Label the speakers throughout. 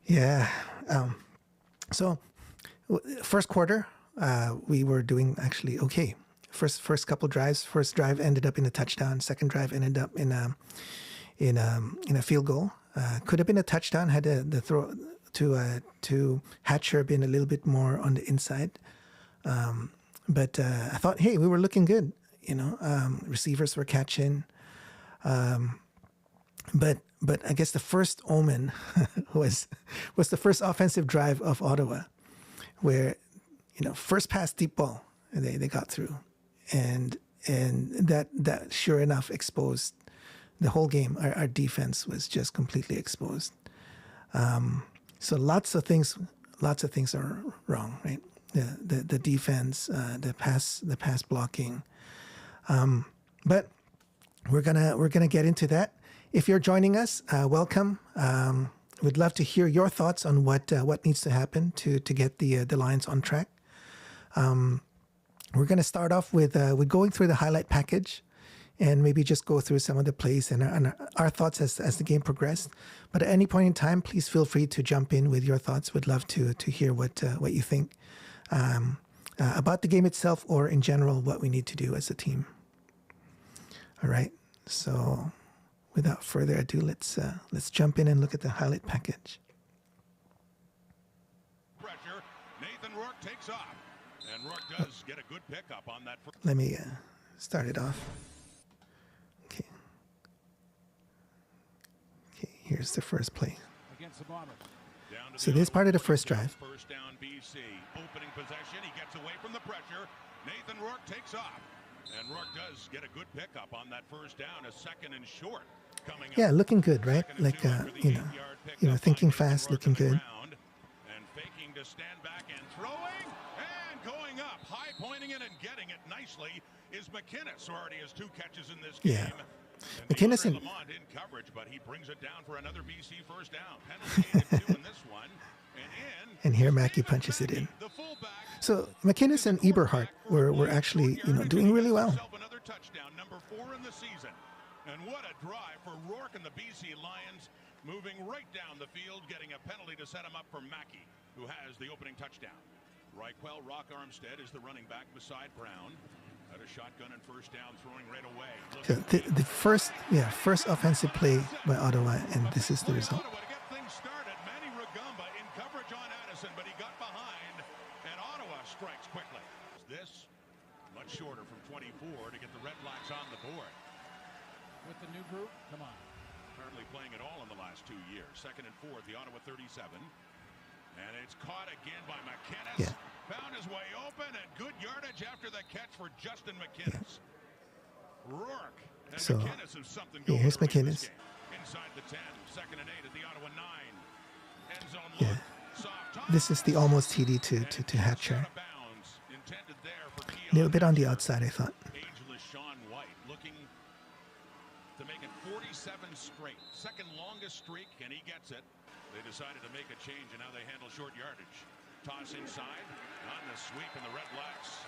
Speaker 1: Yeah. So first quarter, we were doing actually okay. First couple drives. First drive ended up in a touchdown. Second drive ended up in a field goal. Could have been a touchdown had the throw to Hatcher been a little bit more on the inside. But I thought, hey, we were looking good. Receivers were catching. But I guess the first omen was the first offensive drive of Ottawa, where first pass deep ball they got through, and that sure enough exposed the whole game. Our defense was just completely exposed. So lots of things are wrong, right? The defense, the pass blocking, but we're gonna get into that. If you're joining us, welcome. We'd love to hear your thoughts on what needs to happen to get the Lions on track. We're going to start off with going through the highlight package, and maybe just go through some of the plays and our thoughts as the game progressed. But at any point in time, please feel free to jump in with your thoughts. We'd love to hear what you think about the game itself, or in general what we need to do as a team. All right, so without further ado, let's jump in and look at the highlight package.
Speaker 2: Pressure. Nathan Rourke takes off, and Rourke does get a good pickup on that.
Speaker 1: Let me start it off. Okay, here's the first play.
Speaker 2: Against the Bombers.
Speaker 1: So this is part of the first drive.
Speaker 2: First down, BC. Opening possession. He gets away from the pressure. Nathan Rourke takes off, and Rourke does get a good pickup on that first down. A second and short.
Speaker 1: Yeah, looking good, right? Like thinking fast, looking good.
Speaker 2: And faking to stand back and throwing and going up, high pointing it and getting it nicely is McInnes, who already has 2 catches in this game.
Speaker 1: Yeah, McInnes
Speaker 2: in coverage, but he brings it down for another BC first down. Penalty 2 in this one,
Speaker 1: and here Mackey punches it in. So McInnes and Eberhardt were actually doing really well.
Speaker 2: Another touchdown, number 4 in the season. And what a drive for Rourke and the BC Lions, moving right down the field, getting a penalty to set him up for Mackey, who has the opening touchdown. Reichwell, Rock Armstead is the running back beside Brown. At a shotgun and first down, throwing right away.
Speaker 1: So the first offensive play by Ottawa, and this is the result.
Speaker 2: Ottawa to get things started. Manny Rugamba in coverage on Addison, but he got behind, and Ottawa strikes quickly. This much shorter from 24 to get the Redblacks on the board. With the new group, come on. Hardly playing at all in the last 2 years. Second and 4 at the Ottawa 37. And it's caught again by McInnes.
Speaker 1: Yeah.
Speaker 2: Found his way open, and good yardage after the catch for Justin McInnes. Yeah. Rourke and
Speaker 1: so,
Speaker 2: McInnes have something going.
Speaker 1: Here's McInnes.
Speaker 2: Inside the 10, second and 8 at the Ottawa 9. End zone
Speaker 1: yeah.
Speaker 2: Soft
Speaker 1: this is the almost TD to Hatcher. A little bit on the outside, I thought.
Speaker 2: Ageless Sean White looking to make it 47 straight. Second longest streak, and he gets it. They decided to make a change, and now they handle short yardage. Toss inside on the sweep, and the Redblacks.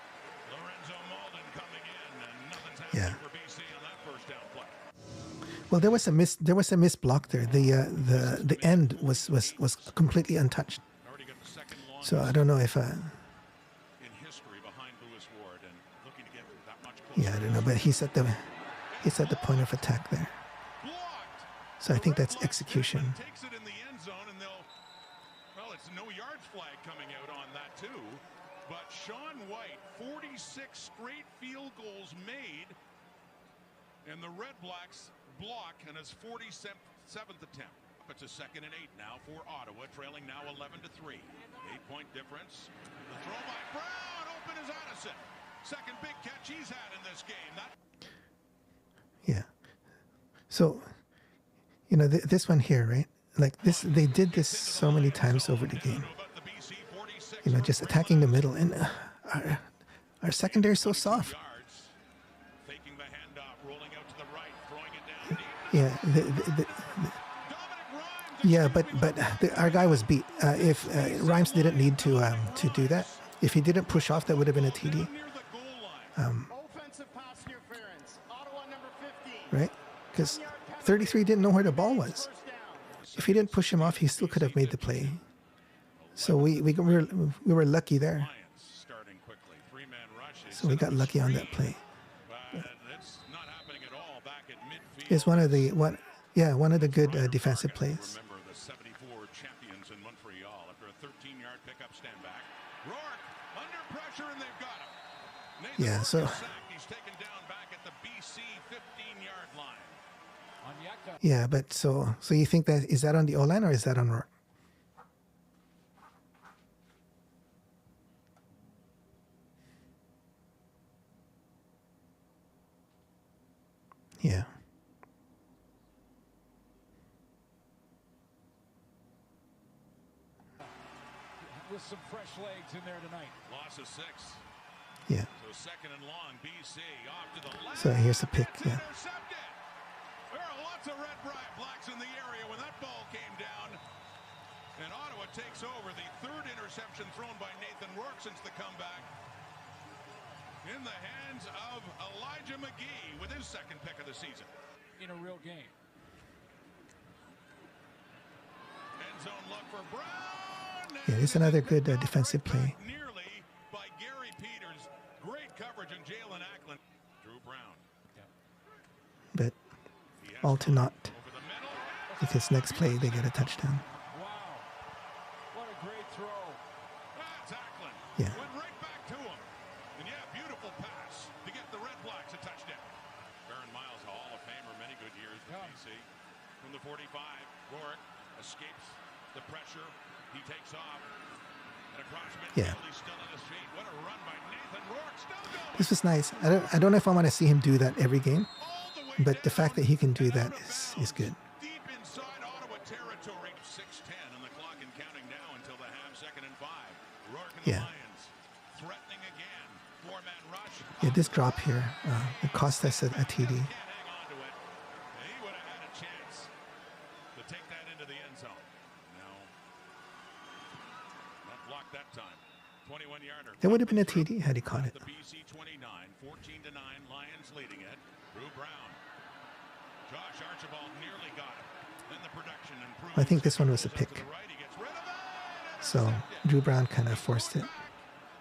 Speaker 2: Lorenzo Malden coming in, and nothing's happening for BC on that first down play.
Speaker 1: Well, there was a miss block there. The end was completely untouched. So I don't know if
Speaker 2: in history behind Lewis Ward and looking to get that much closer.
Speaker 1: Yeah, I don't know, but he's at the point of attack there. So I think that's execution.
Speaker 2: Takes it in the end zone, and it's no yards flag coming out on that too. But Sean White, 46 straight field goals made, and the Redblacks block and his 47th attempt. It's a second and 8 now for Ottawa, trailing now 11-3. 8-point difference. The throw by Brown, open is Addison. Second big catch he's had in this game.
Speaker 1: Yeah. So, this one here, right? Like this, they did this so many times over the game. Just attacking the middle, and our secondary is so soft.
Speaker 2: Faking the handoff, rolling out to the right, throwing it down
Speaker 1: Yeah.
Speaker 2: deep.
Speaker 1: Yeah, but our guy was beat. If Rhymes didn't need to do that, if he didn't push off, that would have been a TD. Right? Because 33 didn't know where the ball was. if he didn't push him off, he still could have made the play. So we were lucky there. So we got lucky on that play. It's one of the one of the good defensive plays.
Speaker 2: Remember the 74 champions in Montreal after a 13-yard pickup stand back. Rourke under pressure and they've got him. Nathan
Speaker 1: Yeah, so
Speaker 2: he's taken down back at the BC 15-yard line.
Speaker 1: yeah, but so you think that is that on the O-line or is that on Rourke? Yeah.
Speaker 3: With some fresh legs in there tonight.
Speaker 2: Loss of 6.
Speaker 1: Yeah.
Speaker 2: So second and long, BC off to the left.
Speaker 1: So here's a pick. Yeah.
Speaker 2: Intercepted. There are lots of Redblacks in the area when that ball came down. And Ottawa takes over. The third interception thrown by Nathan Rourke since the comeback. In the hands of Elijah McGee with his second pick of the season.
Speaker 3: In a real game.
Speaker 2: End zone look for Brown.
Speaker 1: Yeah, this is another good defensive play.
Speaker 2: Nearly by Gary Peters. Great coverage on Jalen Ackland. Drew Brown.
Speaker 1: But all to naught. Because next play they get a touchdown.
Speaker 3: Wow. What a great throw.
Speaker 2: That's Ackland.
Speaker 1: Yeah.
Speaker 2: Went right back to him. And yeah, beautiful pass to get the Redblacks a touchdown. Baron Miles, a Hall of Famer, many good years with BC. From the 45, Rourke escapes the pressure. He takes off. And across midfield, he's still on his feet. What a run by Nathan Rourke. Still going.
Speaker 1: This was nice. I don't know if I want to see him do that every game, but the fact that he can do that is good.
Speaker 2: Deep inside Ottawa territory. 6:10 on the clock and counting now until the half. 2nd and 5. Rourke and the Lions threatening again. 4-man rush.
Speaker 1: Yeah, this drop here, it cost us a TD.
Speaker 2: Can't hang on to it. He would have had a chance to take that into the end zone. No. Not blocked that time. 21-yarder.
Speaker 1: That would have been a TD had he caught it.
Speaker 2: The BC 29, 14-9, Lions leading it. Drew Brown. Josh Archibald nearly got it. Then the production improved.
Speaker 1: I think this one was a pick.
Speaker 2: He gets rid of it.
Speaker 1: So Drew Brown kind of forced it.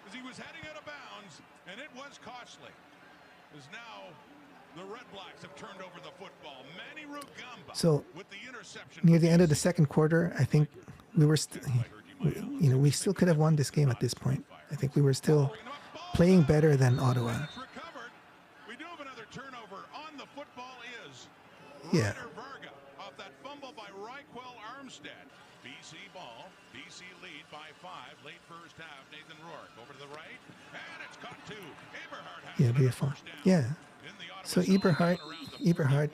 Speaker 2: As he was heading out of bounds, and it was costly. As now the Redblacks have turned over the football. Manny Rugamba
Speaker 1: So
Speaker 2: with the interception.
Speaker 1: near the end of the second quarter, I think we were, we still could have won this game at this point. I think we were still playing better than Ottawa.
Speaker 2: Recovered. We do have another turnover on the football is
Speaker 1: Yeah.
Speaker 2: Ryder Varga off that fumble by Ryquell Armstead. BC ball. BC lead by 5. Late first half. Nathan Rourke over to the right. And it's caught to Eberhardt. Has
Speaker 1: Yeah,
Speaker 2: another
Speaker 1: beautiful.
Speaker 2: first down.
Speaker 1: Yeah.
Speaker 2: In the Ottawa
Speaker 1: So
Speaker 2: zone,
Speaker 1: Eberhardt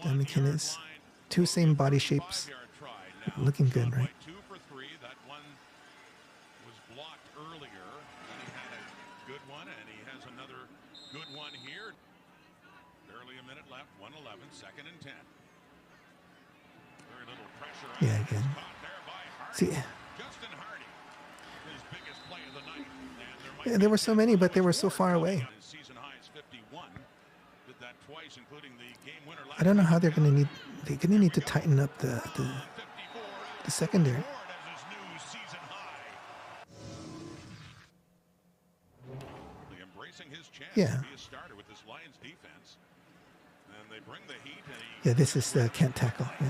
Speaker 1: and
Speaker 2: 41-yard
Speaker 1: McInnes,
Speaker 2: line.
Speaker 1: two same body shapes,
Speaker 2: 5-yard try. Now,
Speaker 1: looking good,
Speaker 2: Sean
Speaker 1: right?
Speaker 2: White, 2 for 3. That one was blocked earlier. And he had a good one, and he has another good one here. Barely a minute left. 1:11. 2nd and 10. Very little pressure.
Speaker 1: Yeah, again.
Speaker 2: Caught there by Hardy.
Speaker 1: See,
Speaker 2: Justin Hardy. His biggest play of the night. And
Speaker 1: yeah, there were so many, but they were so far away.
Speaker 2: his season high is 51. Did that twice, including the game winner last
Speaker 1: I don't know how they're
Speaker 2: week.
Speaker 1: going to need. They're going to need to tighten up the
Speaker 2: 54
Speaker 1: secondary.
Speaker 2: Ford has his new season high. Really embracing his chance
Speaker 1: Yeah.
Speaker 2: to be a starter with this Lions defense. And they bring the heat. And he
Speaker 1: Yeah, this is can't tackle. Yeah.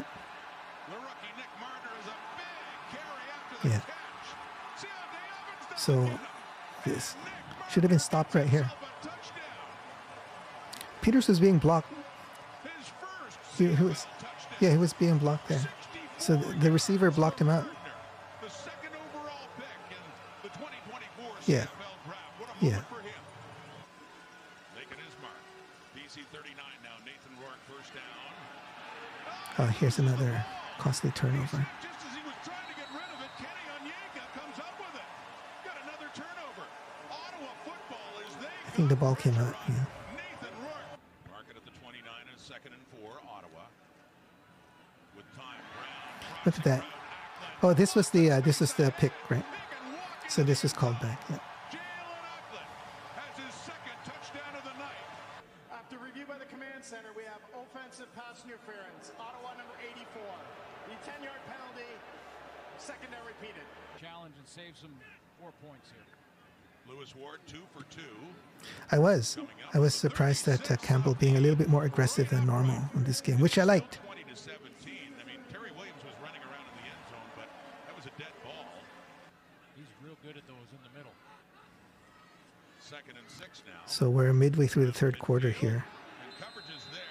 Speaker 2: The rookie Nick Marner is a big carry after the
Speaker 1: Yeah.
Speaker 2: catch. See how Day Evans does
Speaker 1: So
Speaker 2: it?
Speaker 1: this should have been stopped right here.
Speaker 2: A touchdown.
Speaker 1: Peters was being blocked.
Speaker 2: His first
Speaker 1: He was,
Speaker 2: touchdown.
Speaker 1: yeah, he was being blocked there. So the receiver blocked him out.
Speaker 2: The second overall pick in the 2024
Speaker 1: Yeah.
Speaker 2: CFL draft. What a
Speaker 1: Yeah.
Speaker 2: moment for him. Making his mark. BC 39 now. Nathan Rourke first down.
Speaker 1: Here's another costly turnover.
Speaker 2: Just as he was trying to get rid of it, Kenny Onyeka comes up with it. Got another turnover. Ottawa football is they.
Speaker 1: I think the ball came out. Yeah.
Speaker 2: Nathan Rourke. Mark it at the 29 and 2nd and 4. Ottawa. With time. Brown.
Speaker 1: Look at that. Oh, this was the pick, right? So this was called back. Yeah.
Speaker 2: Jalen Ackland has his second touchdown of the night.
Speaker 4: After review by the command center, we have offensive pass interference. Ottawa number 84. The 10-yard penalty, second down repeated.
Speaker 3: Challenge and save some 4 points here.
Speaker 2: Lewis Ward 2 for 2.
Speaker 1: I was surprised that Campbell being a little bit more aggressive than normal in this game, which I liked.
Speaker 2: 20 to 17. I mean, Terry Williams was running around in the end zone, but that was a dead ball.
Speaker 3: He's real good at those in the middle.
Speaker 2: Second and 6 now.
Speaker 1: So we're midway through the third quarter here.
Speaker 2: And coverage is there.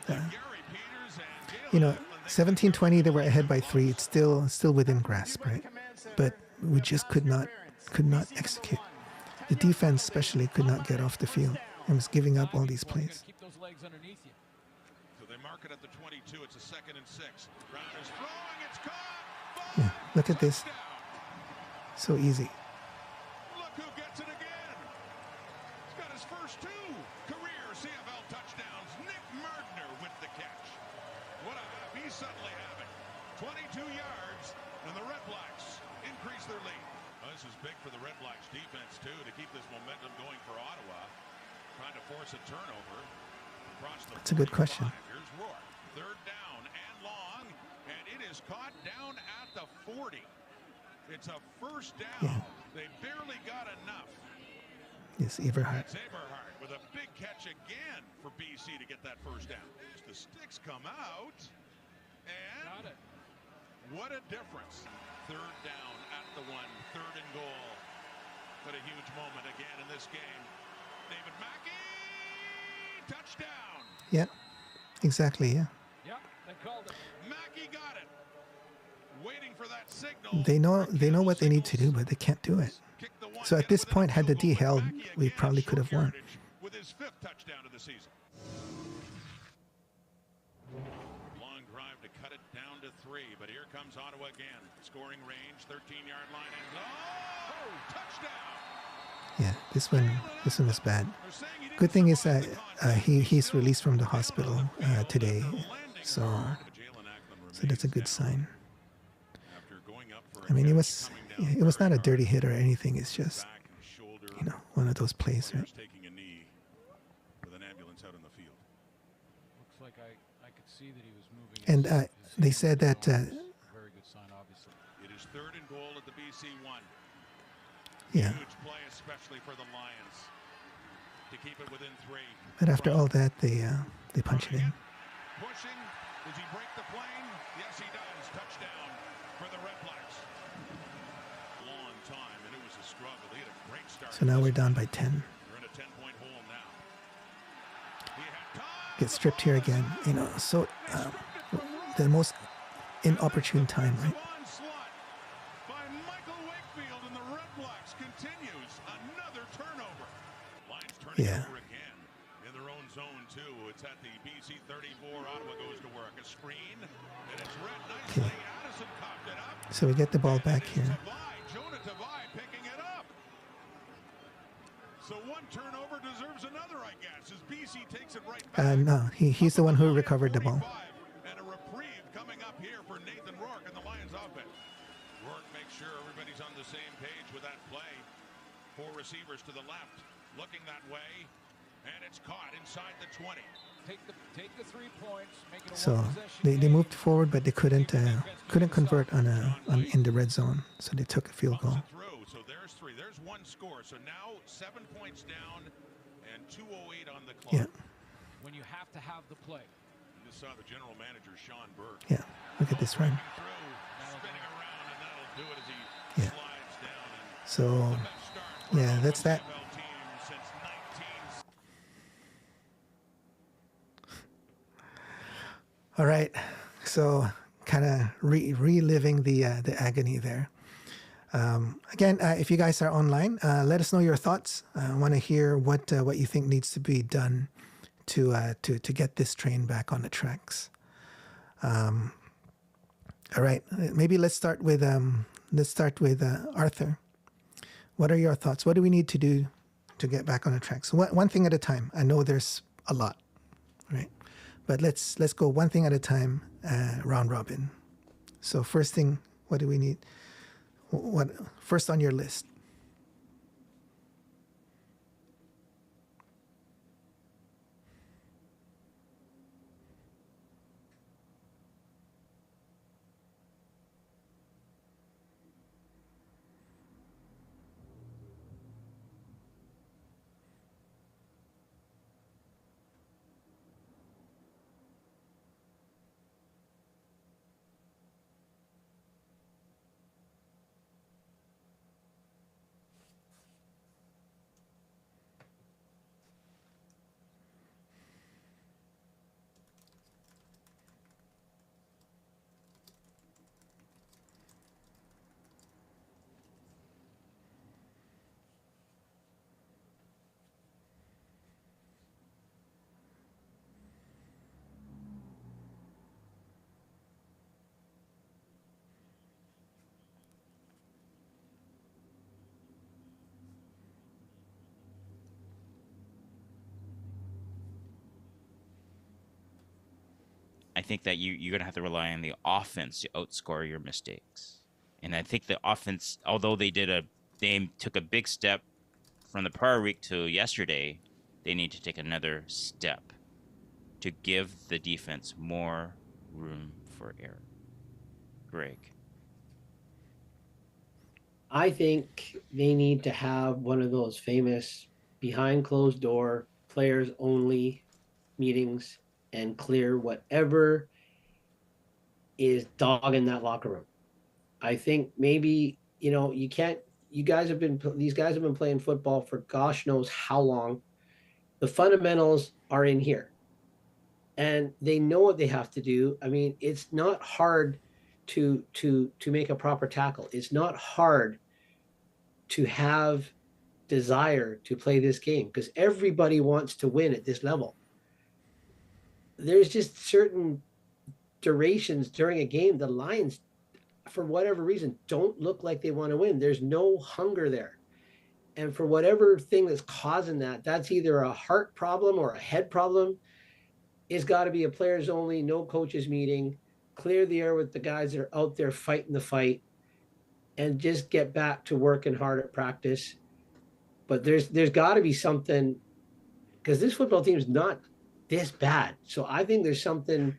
Speaker 2: Gary Peters and
Speaker 1: You know, 17-20, they were ahead by 3. It's still within grasp, right? But we just could not execute. The defense especially could not get off the field and was giving up all these plays.
Speaker 3: Keep those legs underneath you.
Speaker 2: So they mark it at the 22. It's a second and 6. Brown is throwing. It's caught.
Speaker 1: Yeah, look at this. So easy.
Speaker 2: Look who gets it again. He's got his first 2 career CFL touchdowns. Nick Mardner with the catch. What a half he's suddenly having. 22 yards, and the Redblacks increase their lead. This is big for the Redblacks defense, too, to keep this momentum going for Ottawa. Trying to force a turnover.
Speaker 1: That's a good question.
Speaker 2: Here's Rourke. Third down and long, and it is caught down at the 40. It's a first down.
Speaker 1: Yeah.
Speaker 2: They barely got enough.
Speaker 1: Yes, Everhart.
Speaker 2: It's Everhart with a big catch again for BC to get that first down. The sticks come out, and
Speaker 3: Got it.
Speaker 2: what a difference. Third down at the 1, third and goal. What a huge moment again in this game. David Mackey, touchdown.
Speaker 1: Yeah, exactly, yeah.
Speaker 3: Yep, they called it.
Speaker 2: Mackey got it. Waiting for that signal.
Speaker 1: They know what they need to do, but they can't do it. So at this point, had the D held, we probably could have won.
Speaker 2: With his 5th touchdown of the season. Long drive to cut it down to 3, but here comes Ottawa again. Scoring range, 13-yard line, and touchdown.
Speaker 1: Yeah, this one was bad. Good thing is that he's released from the hospital today, so that's a good sign. I mean, it was not a dirty hit or anything. It's just, you know, one of those plays, right?
Speaker 2: Taking a knee with an ambulance out in the field.
Speaker 3: Looks like I could see that he was moving.
Speaker 1: And they said that.
Speaker 3: Very good sign, obviously.
Speaker 2: It is third and goal at the BC 1.
Speaker 1: Yeah.
Speaker 2: Huge play, especially for the Lions, to keep it within 3.
Speaker 1: But after all that, they punch it in.
Speaker 2: Pushing. Does he break the plane? Yes, he does. Touchdown for the Redblacks. Long time, and it was a struggle. They had a great start.
Speaker 1: So now we're down by 10.
Speaker 2: They're in a 10-point hole now. He had time.
Speaker 1: Get stripped here again. You know, so the most inopportune time, right?
Speaker 2: Onslaught by Michael Wakefield, and the Redblacks continues another turnover. Lions turning over again in their own zone too. It's at the BC 34. Ottawa goes to work. A screen, and it's read nicely. Addison cocked it up.
Speaker 1: So we get the ball back here.
Speaker 2: Jonah Tavai picking it up. So one turnover deserves another, I guess, as BC takes it right back.
Speaker 1: No, he's the one who recovered the ball.
Speaker 2: And a reprieve coming up here for Nathan Rourke and the Lions offense. Rourke makes sure everybody's on the same page with that play. 4 receivers to the left, looking that way, and it's caught inside the 20.
Speaker 3: Take the 3 points. Make it a
Speaker 1: So
Speaker 3: one-possession
Speaker 1: they
Speaker 3: game.
Speaker 1: moved forward, but they couldn't convert on in the red zone. So they took a field goal.
Speaker 2: So there's 3. There's 1 score. So now 7 points down and 2:08 on the clock.
Speaker 1: Yeah,
Speaker 3: When you have to have the play.
Speaker 2: You just saw the general manager, Sean Burke.
Speaker 1: yeah. Look at this run.
Speaker 2: Through, spinning around, and that'll do it as he
Speaker 1: Yeah.
Speaker 2: slides down. And
Speaker 1: So
Speaker 2: the best start for
Speaker 1: yeah,
Speaker 2: an
Speaker 1: that's that.
Speaker 2: CFL team since 19.
Speaker 1: All right. So kind of reliving the agony there. Again, if you guys are online, let us know your thoughts. I want to hear what you think needs to be done to get this train back on the tracks. All right, maybe let's start with Arthur. What are your thoughts? What do we need to do to get back on the tracks? One thing at a time. I know there's a lot, right? But let's go one thing at a time, round robin. So first thing, what do we need? What first on your list?
Speaker 5: think that you're going to have to rely on the offense to outscore your mistakes. And I think the offense, although they took a big step from the prior week to yesterday, they need to take another step to give the defense more room for error. Greg.
Speaker 6: I think they need to have one of those famous behind closed door players only meetings and clear whatever is dogging that locker room. I think maybe, these guys have been playing football for gosh knows how long. The fundamentals are in here and they know what they have to do. I mean, it's not hard to make a proper tackle. It's not hard to have desire to play this game because everybody wants to win at this level. There's just certain durations during a game the Lions, for whatever reason, don't look like they want to win. There's no hunger there. And for whatever thing that's causing that, that's either a heart problem or a head problem. It's got to be a players only, no coaches meeting, clear the air with the guys that are out there fighting the fight, and just get back to working hard at practice. But there's got to be something, because this football team is not this bad. So I think there's something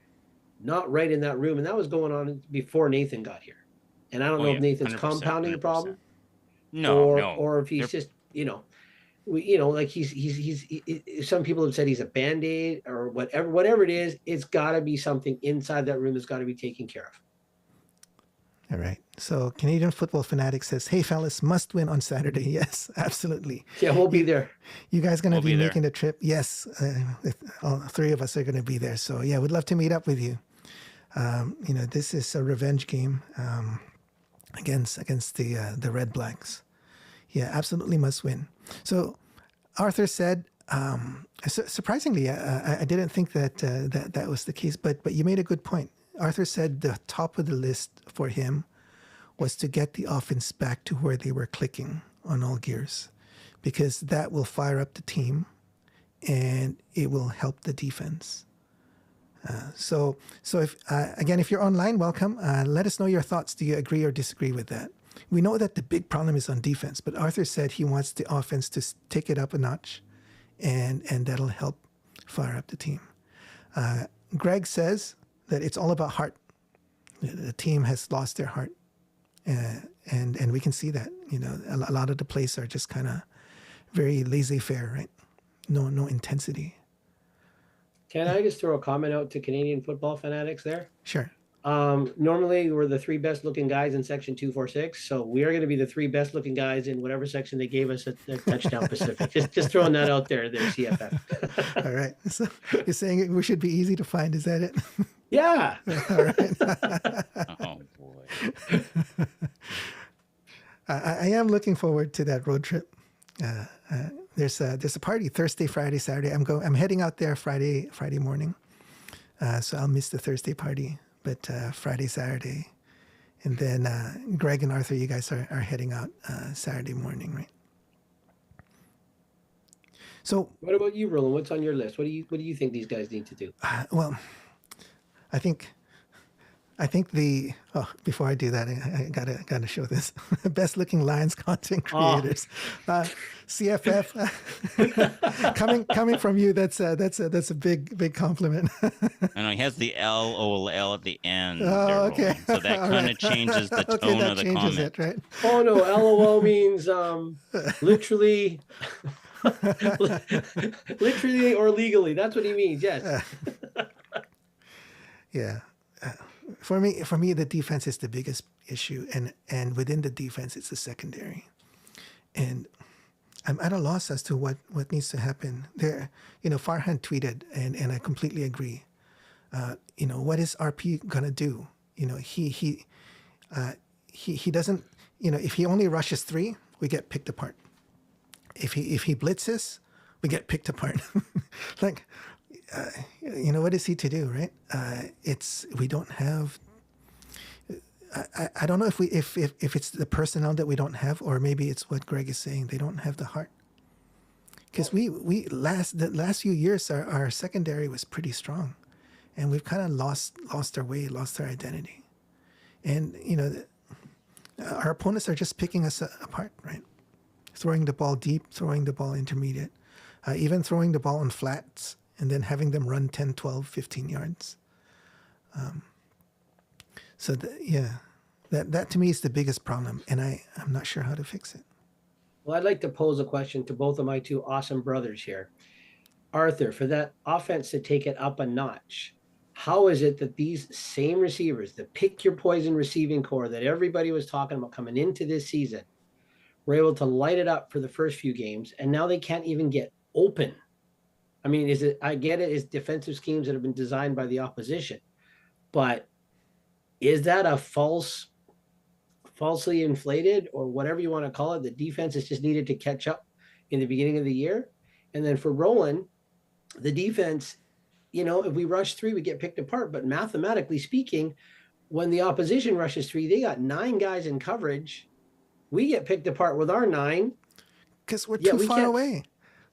Speaker 6: not right in that room, and that was going on before Nathan got here. And I don't know if Nathan's
Speaker 5: 100%,
Speaker 6: compounding the problem,
Speaker 5: 100%.
Speaker 6: or if he's just like he's some people have said he's a Band-Aid or whatever it is. It's got to be something inside that room that's got to be taken care of.
Speaker 1: All right. So Canadian Football Fanatic says, "Hey fellas, must win on Saturday." Yes, absolutely.
Speaker 6: Yeah, we'll be there.
Speaker 1: You guys going to
Speaker 5: We'll
Speaker 1: be
Speaker 5: be
Speaker 1: making the trip? Yes, all three of us are going to be there. So yeah, we'd love to meet up with you. This is a revenge game against the Redblacks. Yeah, absolutely must win. So Arthur said, surprisingly, I didn't think that was the case, but you made a good point. Arthur said the top of the list for him was to get the offense back to where they were clicking on all gears, because that will fire up the team and it will help the defense. So if you're online, welcome. Let us know your thoughts. Do you agree or disagree with that? We know that the big problem is on defense, but Arthur said he wants the offense to take it up a notch, and that'll help fire up the team. Greg says that it's all about heart. The team has lost their heart, and we can see that. A lot of the plays are just kind of very laissez-faire, right? No intensity.
Speaker 6: Can I just throw a comment out to Canadian Football Fanatics there?
Speaker 1: Sure.
Speaker 6: Normally we're the three best looking guys in section 246. So we are going to be the three best looking guys in whatever section they gave us at Touchdown Pacific. just throwing that out there, CFF.
Speaker 1: All right. So you're saying we should be easy to find. Is that it?
Speaker 6: Yeah.
Speaker 1: All right.
Speaker 5: Oh boy.
Speaker 1: I am looking forward to that road trip. There's a party Thursday, Friday, Saturday. I'm heading out there Friday morning. So I'll miss the Thursday party, but Friday, Saturday, and then Greg and Arthur, you guys are heading out Saturday morning, right? So
Speaker 6: what about you, Roland? What's on your list? What do you think these guys need to do?
Speaker 1: Well, I think before I do that, I gotta show this. Best looking Lions content creators. CFF, coming from you, that's a big compliment.
Speaker 5: I know he has the LOL at the end.
Speaker 1: Oh,
Speaker 5: there,
Speaker 1: okay.
Speaker 5: Roland. So that kind of changes the tone of the comment.
Speaker 1: It, right?
Speaker 6: Oh no, LOL means literally literally or legally. That's what he means. Yes.
Speaker 1: Yeah. For me, the defense is the biggest issue, and within the defense, it's the secondary. And I'm at a loss as to what needs to happen there. Farhan tweeted, and I completely agree. What is RP gonna do? He doesn't. If he only rushes 3, we get picked apart. If he blitzes, we get picked apart. What is he to do, right? We don't have. I don't know if it's the personnel that we don't have, or maybe it's what Greg is saying. They don't have the heart. Because the last few years our secondary was pretty strong, and we've kind of lost our way, lost our identity. And you know, our opponents are just picking us apart, right? Throwing the ball deep, throwing the ball intermediate, even throwing the ball on flats, and then having them run 10, 12, 15 yards. So that to me is the biggest problem, and I'm not sure how to fix it.
Speaker 6: Well, I'd like to pose a question to both of my two awesome brothers here. Arthur, for that offense to take it up a notch, how is it that these same receivers, the pick your poison receiving core that everybody was talking about coming into this season, were able to light it up for the first few games, and now they can't even get open? I mean, I get it, it's defensive schemes that have been designed by the opposition, but is that a falsely inflated, or whatever you want to call it? The defense is just needed to catch up in the beginning of the year. And then for Roland, the defense, you know, if we rush 3, we get picked apart. But mathematically speaking, when the opposition rushes 3, they got 9 guys in coverage. We get picked apart with our 9.
Speaker 1: Because we're too far away.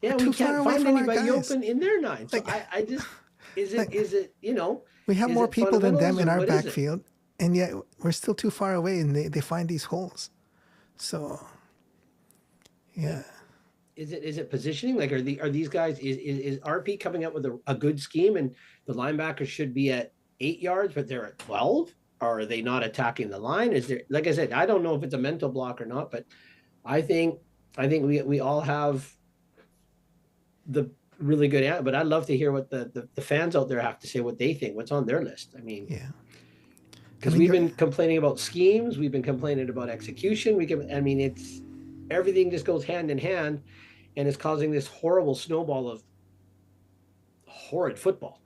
Speaker 6: Yeah, we can't find anybody open in their 9. So I just, is it, you know.
Speaker 1: We have more people than them in our backfield, and yet we're still too far away, and they find these holes. So, yeah.
Speaker 6: Is it positioning? Like, are these guys, is RP coming up with a good scheme, and the linebackers should be at 8 yards, but they're at 12? Or are they not attacking the line? Is there, like I said, I don't know if it's a mental block or not, but I think we all have the really good answer. But I'd love to hear what the fans out there have to say, what they think, what's on their list. I mean,
Speaker 1: yeah.
Speaker 6: Because we've been complaining about schemes, we've been complaining about execution. It's everything just goes hand in hand, and it's causing this horrible snowball of horrid football.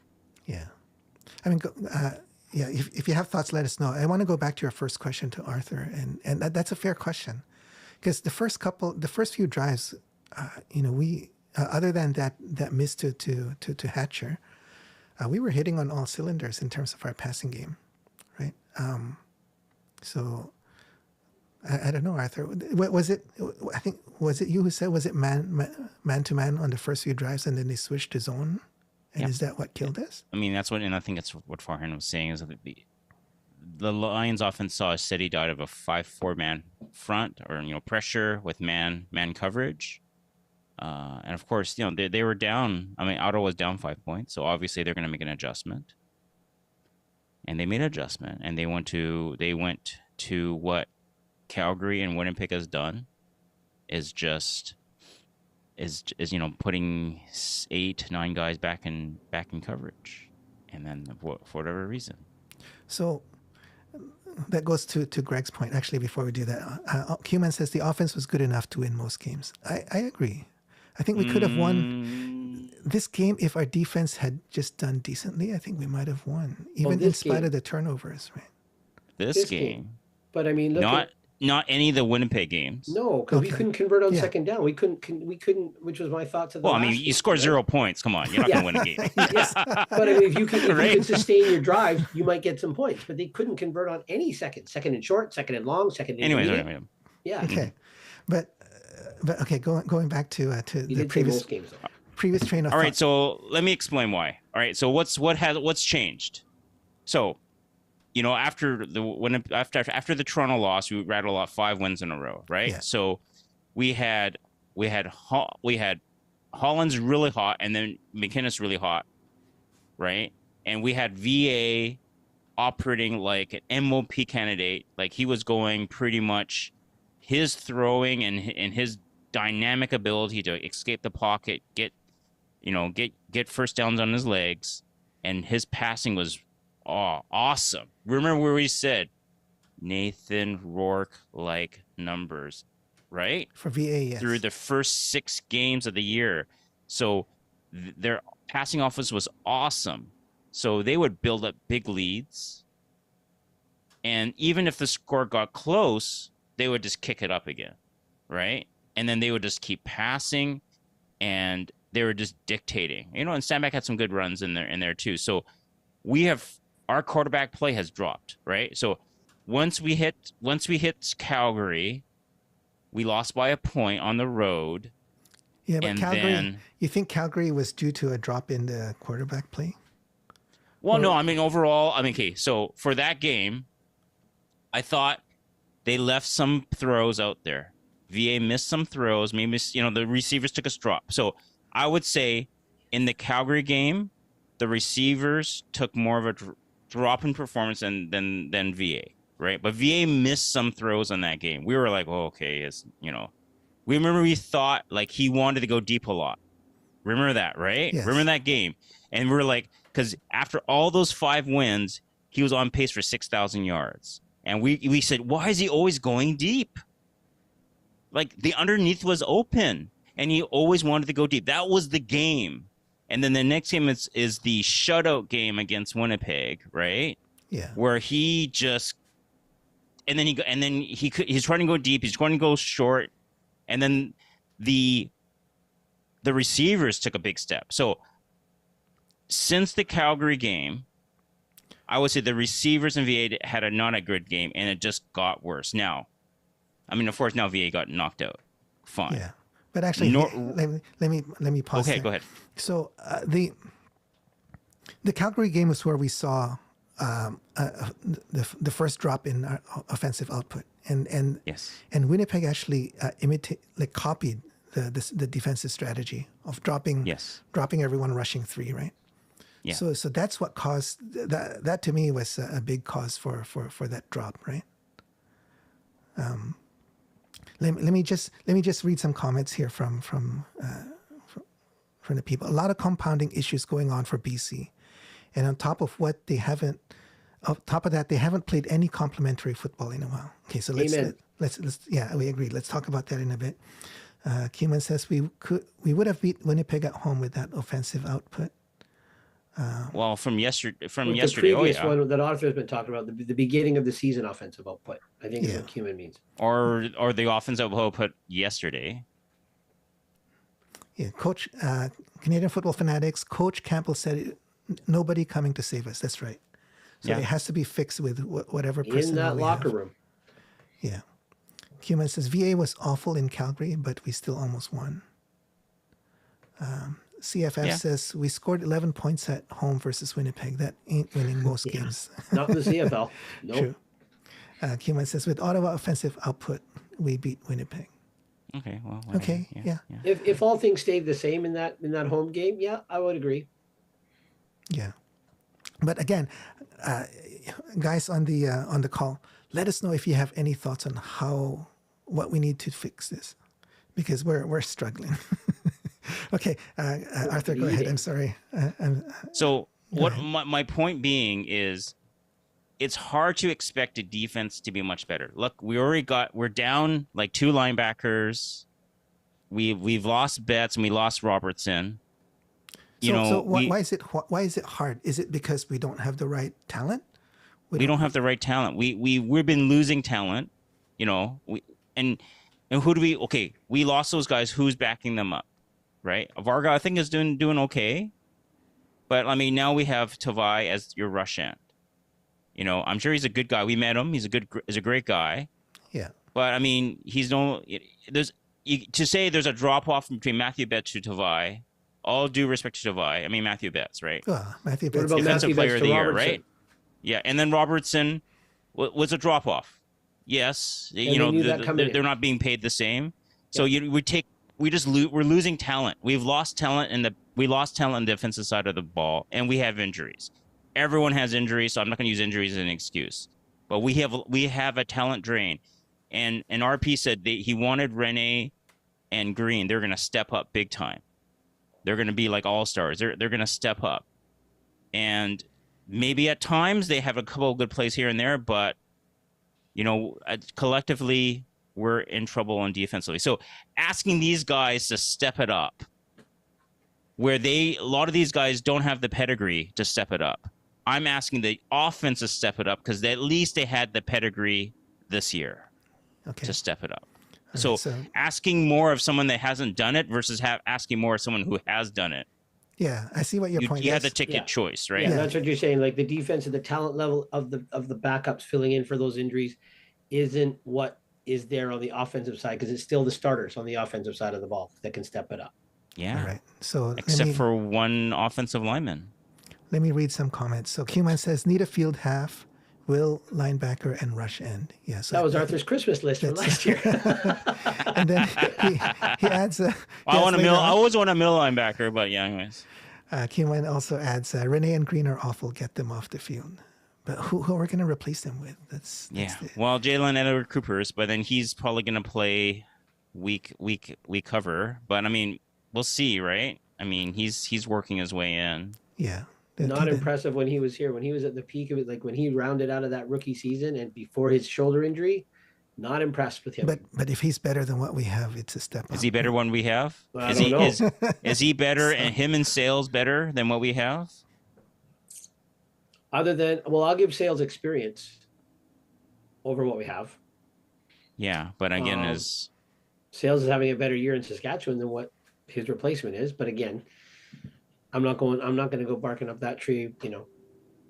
Speaker 1: Yeah. I mean, yeah, if you have thoughts, let us know. I want to go back to your first question to Arthur, and that's a fair question, because the first few drives, you know, we other than that miss to Hatcher, we were hitting on all cylinders in terms of our passing game, right? So I don't know, Arthur. Was it? I think was it you who said, was it man to man on the first few drives, and then they switched to zone? And is that what killed us?
Speaker 5: I mean, that's what, and I think that's what Farhan was saying, is that the Lions offense saw a steady diet of a 5-4 man front, or, you know, pressure with man coverage. And of course, you know, they were down. I mean, Ottawa was down 5 points, so obviously they're going to make an adjustment. And they made an adjustment, and they went to what Calgary and Winnipeg has done, is you know, putting 8-9 guys back in coverage, and then for whatever reason.
Speaker 1: So that goes to Greg's point. Actually, before we do that, Q-Man says the offense was good enough to win most games. I agree. I think we could have won this game if our defense had just done decently. I think we might have won, even in spite of the turnovers, right?
Speaker 5: This game.
Speaker 6: But I mean,
Speaker 5: not any of the Winnipeg games.
Speaker 6: No, because we couldn't convert on second down. We couldn't, which was my thought to the
Speaker 5: Well, I mean, you score 0 points. Come on, you're not going to win a game.
Speaker 6: Yes. But I mean, if you can sustain your drives, you might get some points. But they couldn't convert on any second and short, second and long, second and
Speaker 5: anyway.
Speaker 6: Yeah.
Speaker 1: Okay. But okay, going back to the previous train of thought.
Speaker 5: All right, so let me explain why. All right, so what's changed? So, you know, after the Toronto loss, we rattled off 5 wins in a row, right? Yeah. So we had Holland's really hot, and then McInnes really hot, right? And we had VA operating like an MOP candidate, like he was going pretty much his throwing and his dynamic ability to escape the pocket, get first downs on his legs, and his passing was awesome. Remember where we said Nathan Rourke-like numbers, right?
Speaker 1: For VA, yes.
Speaker 5: Through the first 6 games of the year. So their passing offense was awesome. So they would build up big leads. And even if the score got close, they would just kick it up again, right? And then they would just keep passing, and they were just dictating. You know, and Sandback had some good runs in there too. So our quarterback play has dropped, right? So once we hit Calgary, we lost by a point on the road.
Speaker 1: Yeah, but Calgary, you think Calgary was due to a drop in the quarterback play?
Speaker 5: Well, no, I mean, overall, I mean, okay, so for that game, I thought they left some throws out there. VA missed some throws. Maybe, the receivers took a drop. So I would say in the Calgary game, the receivers took more of a drop in performance than VA, right? But VA missed some throws on that game. We were like, oh, okay, we thought like he wanted to go deep a lot. Remember that, right?
Speaker 1: Yes.
Speaker 5: Remember that game? And we're like, because after all those 5 wins, he was on pace for 6,000 yards. And we said, why is he always going deep? Like the underneath was open and he always wanted to go deep. That was the game. And then the next game is the shutout game against Winnipeg, right?
Speaker 1: Yeah.
Speaker 5: Where he just, he's trying to go deep. He's trying to go short. And then the receivers took a big step. So since the Calgary game, I would say the receivers in VA had not a good game, and it just got worse. Now, I mean, of course, now VA got knocked out. Fine.
Speaker 1: Yeah. But actually, let me pause.
Speaker 5: Okay,
Speaker 1: there.
Speaker 5: go ahead.
Speaker 1: So the Calgary game was where we saw the first drop in our offensive output, and
Speaker 5: Yes.
Speaker 1: and Winnipeg actually copied the defensive strategy of dropping everyone rushing 3, right?
Speaker 5: Yeah.
Speaker 1: So that's what caused that to me was a big cause for that drop, right? Let me just read some comments here from the people. A lot of compounding issues going on for BC, and on top of that, they haven't played any complementary football in a while. Okay, so let's we agree. Let's talk about that in a bit. Keeman says we would have beat Winnipeg at home with that offensive output.
Speaker 5: Well, from yesterday,
Speaker 6: the previous one that Arthur's been talking about, the beginning of the season offensive output, I think is what Keeman means.
Speaker 5: Or the offensive output yesterday.
Speaker 1: Yeah, Coach, Canadian Football Fanatics, Coach Campbell said, nobody coming to save us. That's right. So it has to be fixed with whatever personnel
Speaker 6: in that locker room.
Speaker 1: Yeah. Keeman says, VA was awful in Calgary, but we still almost won. CFF says, we scored 11 points at home versus Winnipeg. That ain't winning most games.
Speaker 6: Not in the CFL. Nope.
Speaker 1: True. Keeman says, with Ottawa offensive output, we beat Winnipeg.
Speaker 5: Okay, well.
Speaker 1: Okay, yeah.
Speaker 6: If all things stayed the same in that home game, I would agree.
Speaker 1: Yeah. But again, guys on the call, let us know if you have any thoughts on what we need to fix this, because we're struggling. Okay, Arthur, go ahead. I'm sorry.
Speaker 5: My point being is, it's hard to expect a defense to be much better. Look, we're down like 2 linebackers. We've lost Betts and we lost Robertson.
Speaker 1: Why is it hard? Is it because we don't have the right talent?
Speaker 5: We don't have the right talent. We've been losing talent. And who do we? Okay, we lost those guys. Who's backing them up? Right, Varga, I think, is doing okay, but I mean, now we have Tavai as your rush end. I'm sure he's a good guy. We met him. He's a great guy.
Speaker 1: Yeah.
Speaker 5: But I mean, to say there's a drop off between Matthew Betts to Tavai. All due respect to Tavai. I mean, Matthew Betts, right?
Speaker 1: Matthew Betts,
Speaker 5: defensive player of the year, right? Yeah, and then Robertson was a drop off. Yes, they're not being paid the same. So we're losing talent. We've lost talent in the defensive side of the ball, and we have injuries. Everyone has injuries, so I'm not going to use injuries as an excuse. But we have a talent drain, and RP said he wanted Rene and Green. They're going to step up big time. They're going to be like all-stars. They're going to step up, and maybe at times they have a couple of good plays here and there, but collectively, we're in trouble on defensively. So asking these guys to step it up, where a lot of these guys don't have the pedigree to step it up. I'm asking the offense to step it up because at least they had the pedigree this year to step it up. So asking more of someone that hasn't done it versus asking more of someone who has done it.
Speaker 1: Yeah, I see what your point is.
Speaker 5: You had the ticket choice, right?
Speaker 6: Yeah, that's what you're saying. Like the defense and the talent level of the backups filling in for those injuries isn't what is there on the offensive side, because it's still the starters on the offensive side of the ball that can step it up.
Speaker 5: Yeah.
Speaker 1: All right. So
Speaker 5: except for one offensive lineman.
Speaker 1: Let me read some comments. So Q-Man says, need a field half, will linebacker, and rush end. Yeah, so
Speaker 6: That was Arthur's Christmas list for last year.
Speaker 1: and then he adds.
Speaker 5: I always want a middle linebacker, but yeah, anyways.
Speaker 1: Q-Man also adds, Renee and Green are awful. Get them off the field. But who are we going to replace them with? That's
Speaker 5: Well, Jalen Edward Cooper's, but then he's probably going to play week cover. But I mean, we'll see, right? I mean, he's working his way in.
Speaker 1: Yeah.
Speaker 6: Not impressive when he was here. When he was at the peak of it, like when he rounded out of that rookie season and before his shoulder injury, not impressed with him.
Speaker 1: But if he's better than what we have, it's a step up.
Speaker 5: Is he better than we have?
Speaker 6: I don't know.
Speaker 5: Is he better and him and Sales better than what we have?
Speaker 6: Other than, well, I'll give Sales experience over what we have.
Speaker 5: Yeah, but again,
Speaker 6: Sales is having a better year in Saskatchewan than what his replacement is. But again, I'm not going to go barking up that tree,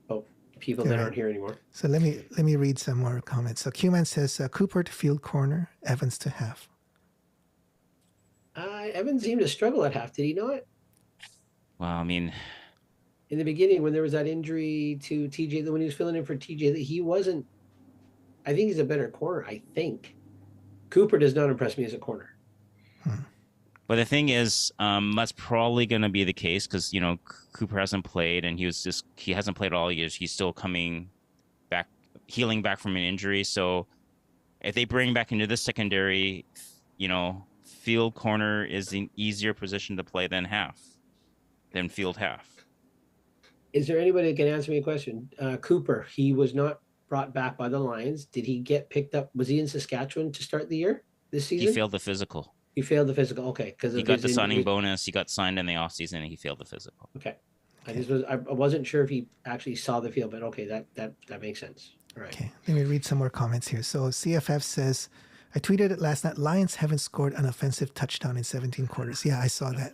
Speaker 6: about people that aren't here anymore.
Speaker 1: So let me read some more comments. So Q-Man says Cooper to field corner, Evans to half.
Speaker 6: Evans seemed to struggle at half, did he not?
Speaker 5: Well, I mean,
Speaker 6: in the beginning when there was that injury to TJ, when he was filling in for TJ, he wasn't. I think he's a better corner. I think Cooper does not impress me as a corner.
Speaker 5: But the thing is, that's probably going to be the case because Cooper hasn't played and he hasn't played all years. He's still coming back, healing back from an injury. So if they bring back into the secondary, field corner is an easier position to play than field half.
Speaker 6: Is there anybody that can answer me a question? Cooper, he was not brought back by the Lions. Did he get picked up? Was he in Saskatchewan to start the year this season?
Speaker 5: He failed the physical.
Speaker 6: He failed the physical. Okay, because
Speaker 5: he got the signing bonus. He got signed in the offseason and he failed the physical.
Speaker 6: Okay, I wasn't sure if he actually saw the field, but okay, that makes sense. All right.
Speaker 1: Okay, let me read some more comments here. So CFF says, I tweeted it last night. Lions haven't scored an offensive touchdown in 17 quarters. Yeah, I saw that.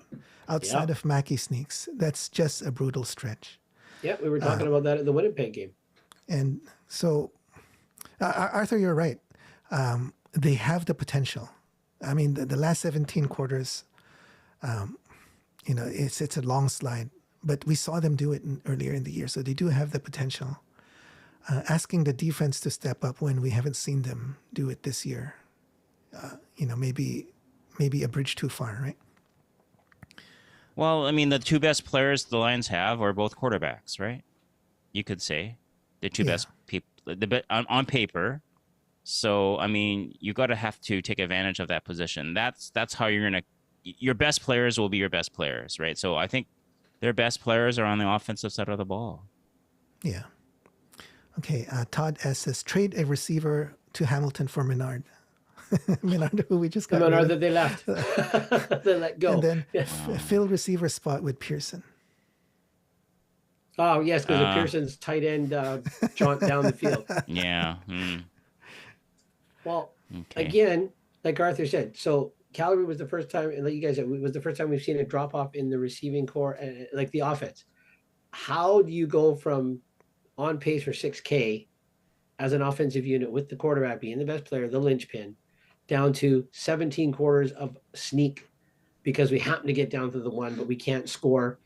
Speaker 1: Outside of Mackey sneaks, that's just a brutal stretch.
Speaker 6: Yeah, we were talking about that at the Winnipeg game. And
Speaker 1: so, Arthur, you're right. They have the potential. I mean, the last 17 quarters, it's a long slide, but we saw them do it earlier in the year. So they do have the potential. Asking the defense to step up when we haven't seen them do it this year, maybe a bridge too far, right?
Speaker 5: Well, I mean, the two best players the Lions have are both quarterbacks, right? You could say the two best people on paper. So, I mean, you got to have to take advantage of that position. That's how your best players will be your best players, right? So I think their best players are on the offensive side of the ball. Yeah.
Speaker 1: Okay. Todd S says, trade a receiver to Hamilton for Menard. Menard, who we just got
Speaker 6: Menard that they left. They let go.
Speaker 1: And then fill receiver spot with Pearson.
Speaker 6: Oh, yes, because Pearson's tight end jaunt down the field.
Speaker 5: Yeah.
Speaker 6: Well, again, like Arthur said, so Calgary was the first time, and like you guys said, it was the first time we've seen a drop off in the receiving core, like the offense. How do you go from on pace for 6K as an offensive unit with the quarterback being the best player, the linchpin, down to 17 quarters of sneak because we happen to get down to the one, but we can't score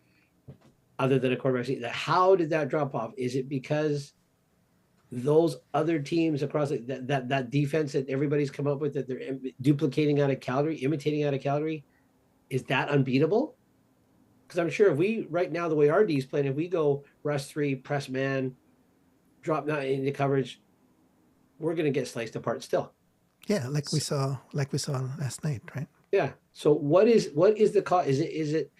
Speaker 6: other than a quarterback? How did that drop off? Is it because those other teams across that defense that everybody's come up with that they're duplicating out of Calgary, imitating out of Calgary, is that unbeatable? Because I'm sure if we right now the way our D's playing, if we go rush 3, press man, drop 9 into coverage, we're going to get sliced apart still.
Speaker 1: Yeah, like we saw last night, right?
Speaker 6: Yeah. So what is the cause? Is it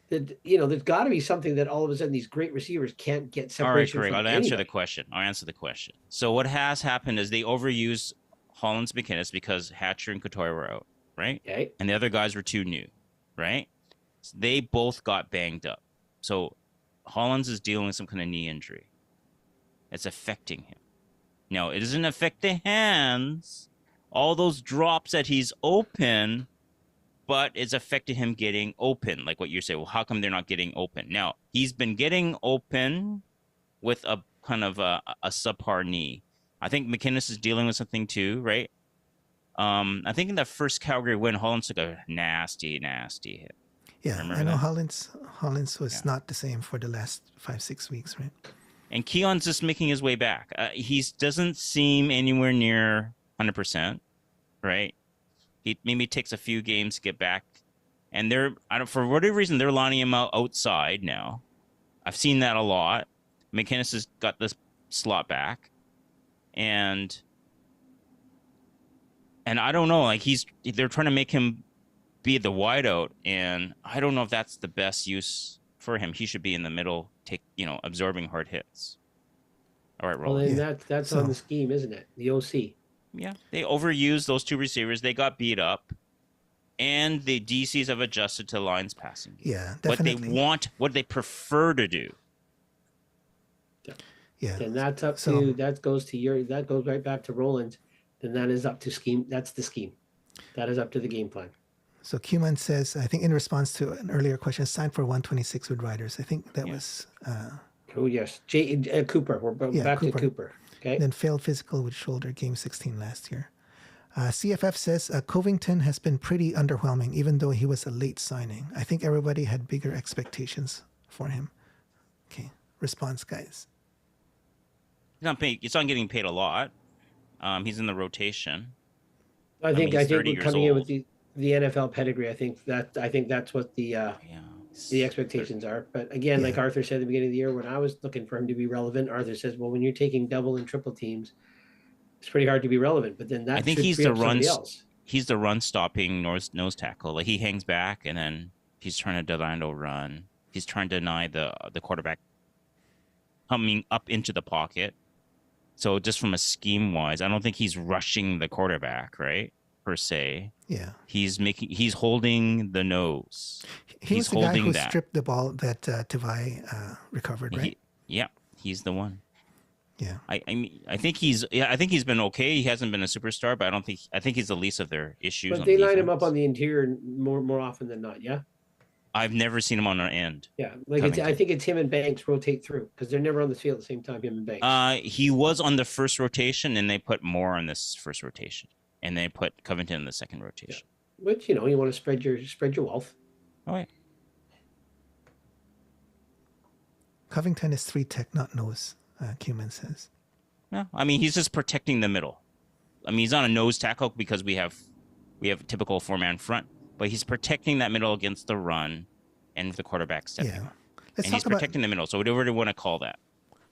Speaker 6: that there's got to be something that all of a sudden these great receivers can't get separation.
Speaker 5: All right, Greg, I'll answer the question. So what has happened is they overused Hollins McInnes because Hatcher and Couture were out, right?
Speaker 6: Okay.
Speaker 5: And the other guys were too new, right? So they both got banged up. So Hollins is dealing with some kind of knee injury. It's affecting him. Now, it doesn't affect the hands, all those drops that he's open, but it's affected him getting open. Like what you say, well, how come they're not getting open? Now, he's been getting open with a kind of a subpar knee. I think McInnes is dealing with something too, right? I think in the first Calgary win, Hollins took a nasty hit.
Speaker 1: Yeah,
Speaker 5: Remember
Speaker 1: I know
Speaker 5: that?
Speaker 1: Hollins was
Speaker 5: Yeah.
Speaker 1: not the same for the last 5-6 weeks, right?
Speaker 5: And Keon's just making his way back. He doesn't seem anywhere near 100%, right? He maybe takes a few games to get back. And for whatever reason, they're lining him out outside now. I've seen that a lot. McInnes has got this slot back. And I don't know, like they're trying to make him be the wideout, and I don't know if that's the best use for him. He should be in the middle, absorbing hard hits. All right,
Speaker 6: Well,
Speaker 5: Roland.
Speaker 6: then that's on the scheme, isn't it? The OC.
Speaker 5: Yeah, they overused those two receivers. They got beat up, and the DCs have adjusted to Lions passing game.
Speaker 1: Yeah, definitely.
Speaker 5: What they prefer to do.
Speaker 1: Yeah.
Speaker 6: And that's up to that goes right back to Roland. Then that is up to scheme. That's the scheme. That is up to the game plan.
Speaker 1: So Q-Man says, I think in response to an earlier question, signed for 126 with Riders. I think that was.
Speaker 6: Oh yes, Cooper. We're back to Cooper. Okay.
Speaker 1: Then failed physical with shoulder, game 16 last year. CFF says Covington has been pretty underwhelming, even though he was a late signing. I think everybody had bigger expectations for him. Okay, response, guys.
Speaker 5: He's not getting paid a lot. He's in the rotation.
Speaker 6: I think we're coming in with the NFL pedigree. I think that's what the expectations are. But again, like Arthur said at the beginning of the year, when I was looking for him to be relevant, Arthur says, well, when you're taking double and triple teams, it's pretty hard to be relevant. But then
Speaker 5: I think he's the run stopping nose tackle. Like he hangs back and then he's trying to deny the run. He's trying to deny the quarterback coming up into the pocket. So just from a scheme wise, I don't think he's rushing the quarterback, right? Per se.
Speaker 1: Yeah.
Speaker 5: He's holding the nose.
Speaker 1: He's the guy who stripped the ball that Tavai recovered, right?
Speaker 5: He's the one.
Speaker 1: Yeah.
Speaker 5: I think he's been okay. He hasn't been a superstar, but I think he's the least of their issues.
Speaker 6: But they line him up on the interior more often than not, yeah?
Speaker 5: I've never seen him on an end.
Speaker 6: Yeah, I think it's him and Banks rotate through because they're never on the field at the same time. Him and Banks.
Speaker 5: He was on the first rotation, and they put Moore on this first rotation, and they put Covington in the second rotation.
Speaker 6: Yeah. Which you want to spread your wealth.
Speaker 5: Oh yeah.
Speaker 1: Covington is 3 tech, not nose. Cuman says.
Speaker 5: No, I mean he's just protecting the middle. I mean he's on a nose tackle because we have a typical 4-man front. But he's protecting that middle against the run and the quarterback stepping up. And he's protecting the middle. So whatever you want to call that.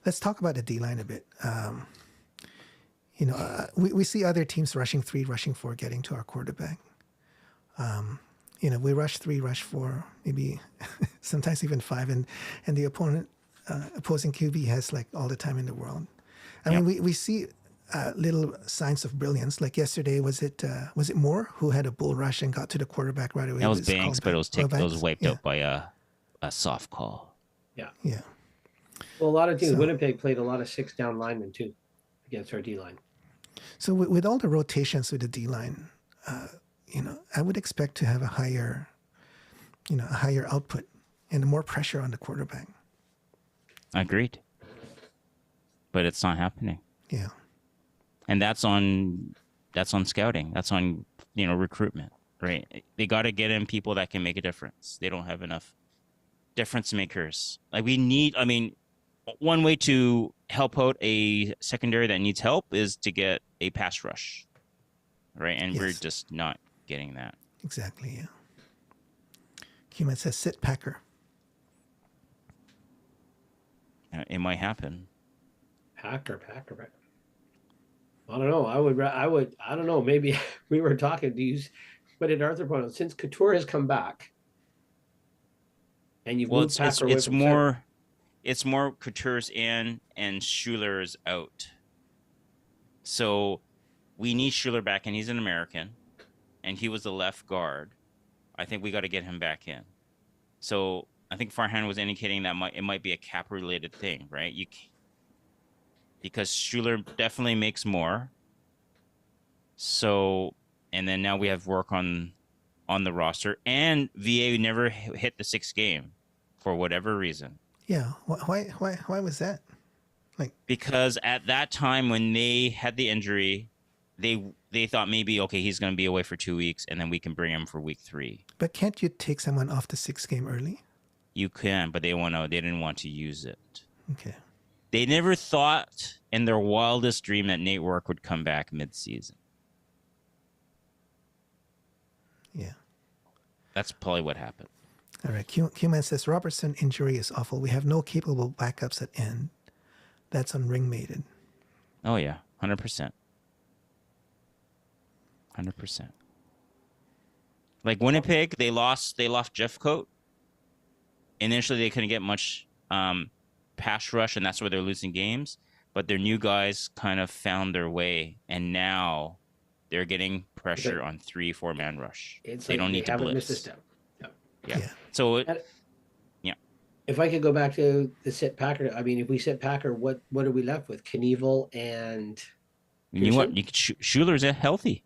Speaker 1: Let's talk about the D-line a bit. We see other teams rushing 3, rushing 4, getting to our quarterback. We rush 3, rush 4, maybe sometimes even 5. And the opposing QB has like all the time in the world. I mean, we see little signs of brilliance. Like yesterday, was it Moore who had a bull rush and got to the quarterback right away?
Speaker 5: That was Banks, but it was wiped out by a soft call.
Speaker 6: Yeah.
Speaker 1: Yeah.
Speaker 6: Well, a lot of teams, Winnipeg played a lot of 6-down linemen too against our D-line.
Speaker 1: So with all the rotations with the D-line, I would expect to have a higher output and more pressure on the quarterback.
Speaker 5: Agreed. But it's not happening.
Speaker 1: Yeah.
Speaker 5: And that's on scouting. That's on, recruitment, right? They got to get in people that can make a difference. They don't have enough difference makers. Like one way to help out a secondary that needs help is to get a pass rush, right? And we're just not getting that.
Speaker 1: Exactly, yeah. Cuman says, sit Packer.
Speaker 5: It might happen.
Speaker 6: Packer. I don't know. I don't know. Maybe we were talking to use, what did Arthur point out? Since Couture has come back, and you've moved Packer away from center.
Speaker 5: It's more Couture's in and Schuler's out. So we need Schuler back, and he's an American, and he was the left guard. I think we got to get him back in. So I think Farhan was indicating that it might be a cap related thing, right? Because Schuler definitely makes more. So, and then now we have work on the roster, and VA never hit the 6th game for whatever reason.
Speaker 1: Yeah, why was that?
Speaker 5: Because at that time when they had the injury, they they thought maybe, okay, he's going to be away for 2 weeks, and then we can bring him for week 3.
Speaker 1: But can't you take someone off the 6th game early?
Speaker 5: You can, but they didn't want to use it.
Speaker 1: Okay.
Speaker 5: They never thought in their wildest dream that Nate Work would come back mid-season.
Speaker 1: Yeah.
Speaker 5: That's probably what happened.
Speaker 1: All right. Q-Man says, Robertson injury is awful. We have no capable backups at end. That's on Ring Maiden.
Speaker 5: Oh, yeah. 100%. 100%. Like Winnipeg, they lost Jeffcoat. Initially, they couldn't get much pass rush, and that's where they're losing games. But their new guys kind of found their way, and now they're getting pressure on 3-4 man rush.
Speaker 6: It's
Speaker 5: they don't need to
Speaker 6: haven't
Speaker 5: blitz.
Speaker 6: missed a step. Yep.
Speaker 5: Yeah. So,
Speaker 6: If I could go back to the sit Packer, I mean, if we sit Packer, what are we left with? Knievel and
Speaker 5: you know what? Schuler's healthy.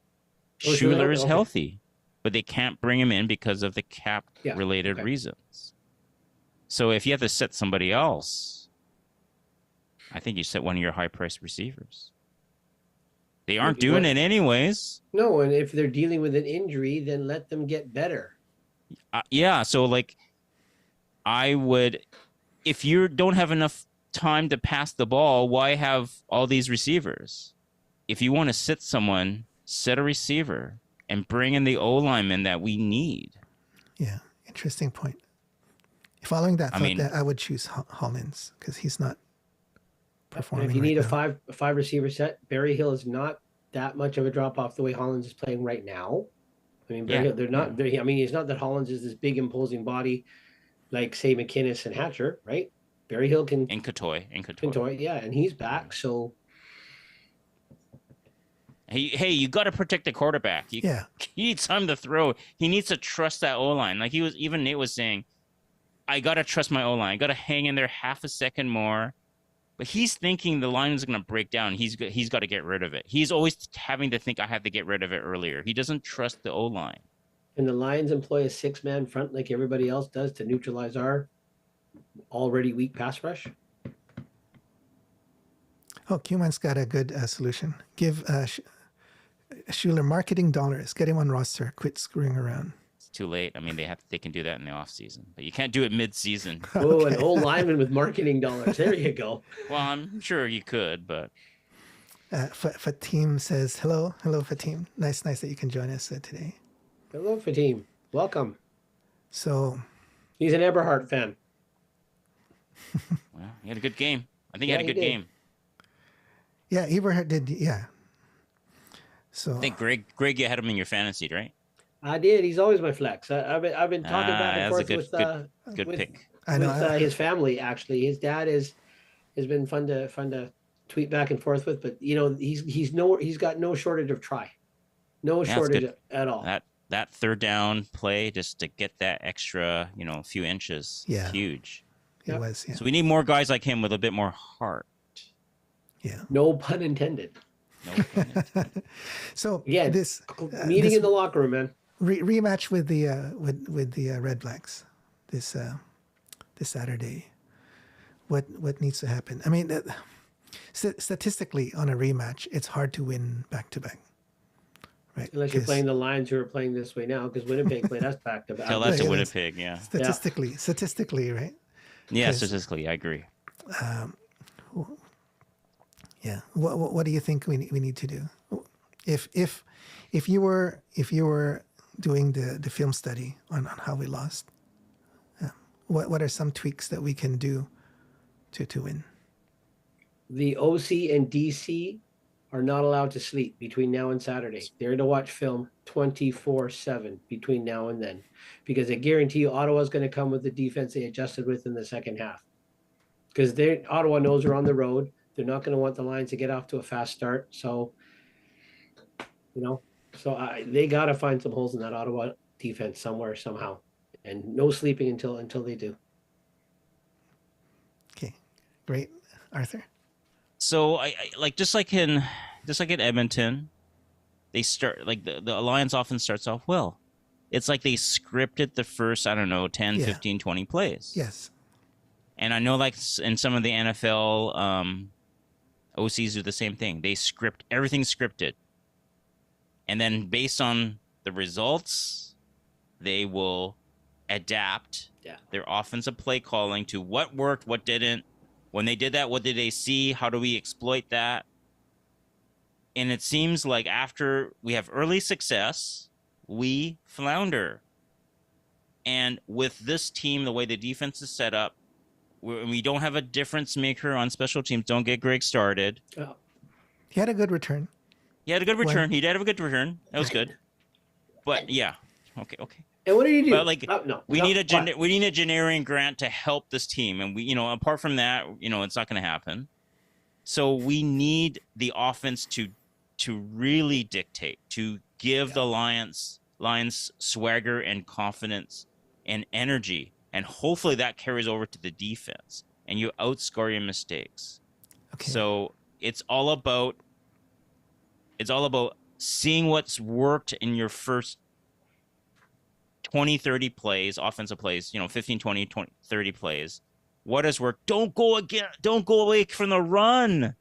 Speaker 6: Oh,
Speaker 5: Schuler is
Speaker 6: okay.
Speaker 5: healthy, but they can't bring him in because of the cap-related reasons. So if you have to set somebody else, I think you set one of your high-priced receivers. They aren't doing it anyways.
Speaker 6: No, and if they're dealing with an injury, then let them get better.
Speaker 5: Yeah, so like I would, if you don't have enough time to pass the ball, why have all these receivers? If you want to sit someone, set a receiver and bring in the O-lineman that we need.
Speaker 1: Yeah, interesting point. Following that thought, I would choose Hollins because he's not performing.
Speaker 6: If you need
Speaker 1: now.
Speaker 6: a five receiver set, Barry Hill is not that much of a drop off the way Hollins is playing right now. I mean, Barry Hill, they're not. I mean, it's not that Hollins is this big imposing body like say McInnes and Hatcher, right? Barry Hill can
Speaker 5: and Katoy,
Speaker 6: yeah, and he's back. So
Speaker 5: hey, you got to protect the quarterback. He needs time to throw. He needs to trust that O-line. Like Nate was saying, I got to trust my O-line. I got to hang in there half a second more. But he's thinking the line is going to break down. He's got to get rid of it. He's always having to think I have to get rid of it earlier. He doesn't trust the O-line. And
Speaker 6: the Lions employ a 6-man front like everybody else does to neutralize our already weak pass rush.
Speaker 1: Oh, Q-Man's got a good solution. Give Schuler marketing dollars. Get him on roster. Quit screwing around.
Speaker 5: It's too late. I mean, they can do that in the off season, but you can't do it mid-season.
Speaker 6: Oh, an old lineman with marketing dollars. There you go.
Speaker 5: Well, I'm sure you could, but.
Speaker 1: Fatim says, hello, Fatim. Nice that you can join us today.
Speaker 6: Hello, Fatim. Welcome.
Speaker 1: So.
Speaker 6: He's an Eberhardt fan.
Speaker 5: Well, he had a good game. I think he had a good game.
Speaker 1: Yeah, Eberhardt did. Yeah. So
Speaker 5: I think Greg, you had him in your fantasy, right?
Speaker 6: I did. He's always my flex. I've been talking back and forth
Speaker 5: good pick.
Speaker 6: With his family. Actually, his dad has been fun to tweet back and forth with. But you know, he's got no shortage of try, shortage at all.
Speaker 5: That third down play just to get that extra, few inches.
Speaker 1: Yeah,
Speaker 5: huge.
Speaker 1: It was. Yeah.
Speaker 5: So we need more guys like him with a bit more heart.
Speaker 1: Yeah.
Speaker 6: No pun intended.
Speaker 5: No pun intended.
Speaker 1: So
Speaker 6: yeah,
Speaker 1: this
Speaker 6: meeting in the locker room, man.
Speaker 1: Rematch with the Redblacks this Saturday. What needs to happen? I mean, statistically, on a rematch, it's hard to win back to back, right?
Speaker 6: Unless you're playing the Lions who are playing this way now, because Winnipeg played us back to back.
Speaker 5: Tell that to Winnipeg, yeah.
Speaker 1: Statistically, right?
Speaker 5: Yeah, statistically, I agree.
Speaker 1: Yeah. What do you think we need to do? If you were doing the film study on how we lost, what are some tweaks that we can do to win?
Speaker 6: The OC and DC are not allowed to sleep between now and Saturday. They're to watch film 24/7 between now and then, because I guarantee you Ottawa's going to come with the defense they adjusted with in the second half, because Ottawa knows they're on the road. They're not going to want the Lions to get off to a fast start. So, they got to find some holes in that Ottawa defense somewhere, somehow, and no sleeping until they do.
Speaker 1: Okay, great, Arthur.
Speaker 5: So I like just like in Edmonton, they start like the Alliance often starts off well. It's like they scripted the first, 10, 15, 20 plays.
Speaker 1: Yes.
Speaker 5: And I know like in some of the NFL OCs do the same thing. They script everything's scripted. And then based on the results, they will adapt their offensive play calling to what worked, what didn't. When they did that, what did they see? How do we exploit that? And it seems like after we have early success, we flounder. And with this team, the way the defense is set up, we don't have a difference maker on special teams. Don't get Greg started.
Speaker 6: Oh,
Speaker 1: He had a good return.
Speaker 5: He had a good return. He did have a good return. That was good. But yeah, okay.
Speaker 6: and what did he do?
Speaker 5: But like, we need a
Speaker 6: what?
Speaker 5: we need a Janarian Grant to help this team, and we, apart from that, it's not going to happen. So we need the offense to really dictate, to give the Lions swagger and confidence and energy, and hopefully that carries over to the defense, and you outscore your mistakes.
Speaker 1: Okay.
Speaker 5: So it's all about seeing what's worked in your first 20, 30 plays, offensive plays, 15, 20, 30 plays. What has worked? Don't go away from the run.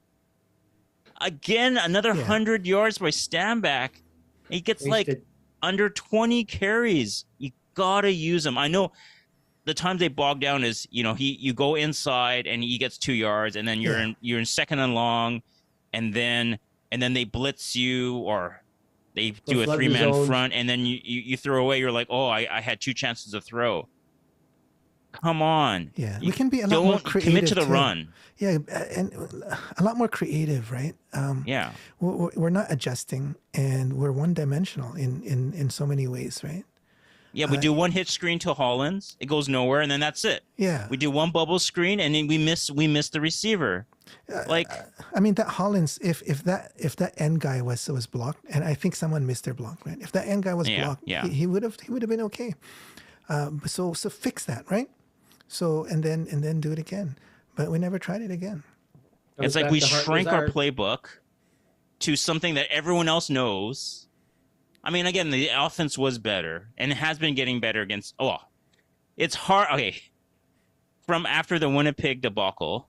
Speaker 5: Again, another 100 yards by Stanback. He gets like under 20 carries. You got to use him. I know the times they bog down is, you go inside and he gets 2 yards, and then you're in second and long, and then they blitz you, or they do a 3-man front, and then you throw away. You're like, oh, I had 2 chances to throw. Come on.
Speaker 1: Yeah, we can be a lot more creative.
Speaker 5: Commit to the run.
Speaker 1: Yeah, and a lot more creative, right? We're not adjusting, and we're one-dimensional in so many ways, right?
Speaker 5: Yeah, we do one hitch screen to Hollins, it goes nowhere, and then that's it.
Speaker 1: Yeah,
Speaker 5: we do one bubble screen, and then we miss the receiver.
Speaker 1: I mean, that Hollins, if that end guy was blocked, and I think someone missed their block, right? If that end guy was blocked, he would have been okay. So fix that, right? So and then do it again, but we never tried it again.
Speaker 5: It's like we shrank our playbook to something that everyone else knows. I mean, again, the offense was better, and it has been getting better against. Oh, it's hard. Okay, from after the Winnipeg debacle,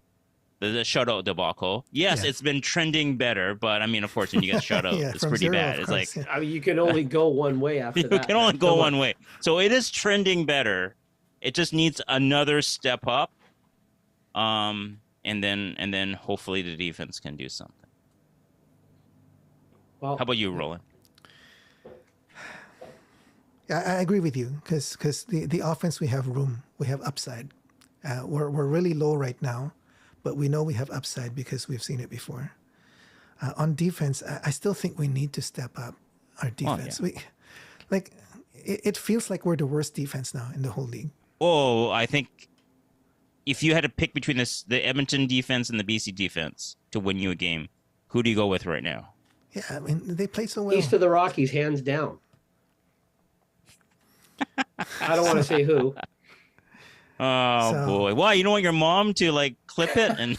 Speaker 5: the shutout debacle. Yes, it's been trending better, but I mean, unfortunately, you get shut out. It's pretty bad. It's like
Speaker 6: I mean, you can only go one way after that.
Speaker 5: You can only go one way. So it is trending better. It just needs another step up, and then hopefully the defense can do something. Well, how about you, Roland?
Speaker 1: I agree with you because the offense, we have room, we have upside. We're really low right now, but we know we have upside because we've seen it before. On defense, I still think we need to step up our defense.
Speaker 5: Oh, yeah.
Speaker 1: It feels like we're the worst defense now in the whole league.
Speaker 5: Oh, I think if you had to pick between the Edmonton defense and the BC defense to win you a game, who do you go with right now?
Speaker 1: Yeah, I mean, they played so well.
Speaker 6: East of the Rockies, hands down. I don't want to say who.
Speaker 5: Oh, boy. Why? You don't want your mom to, clip it? And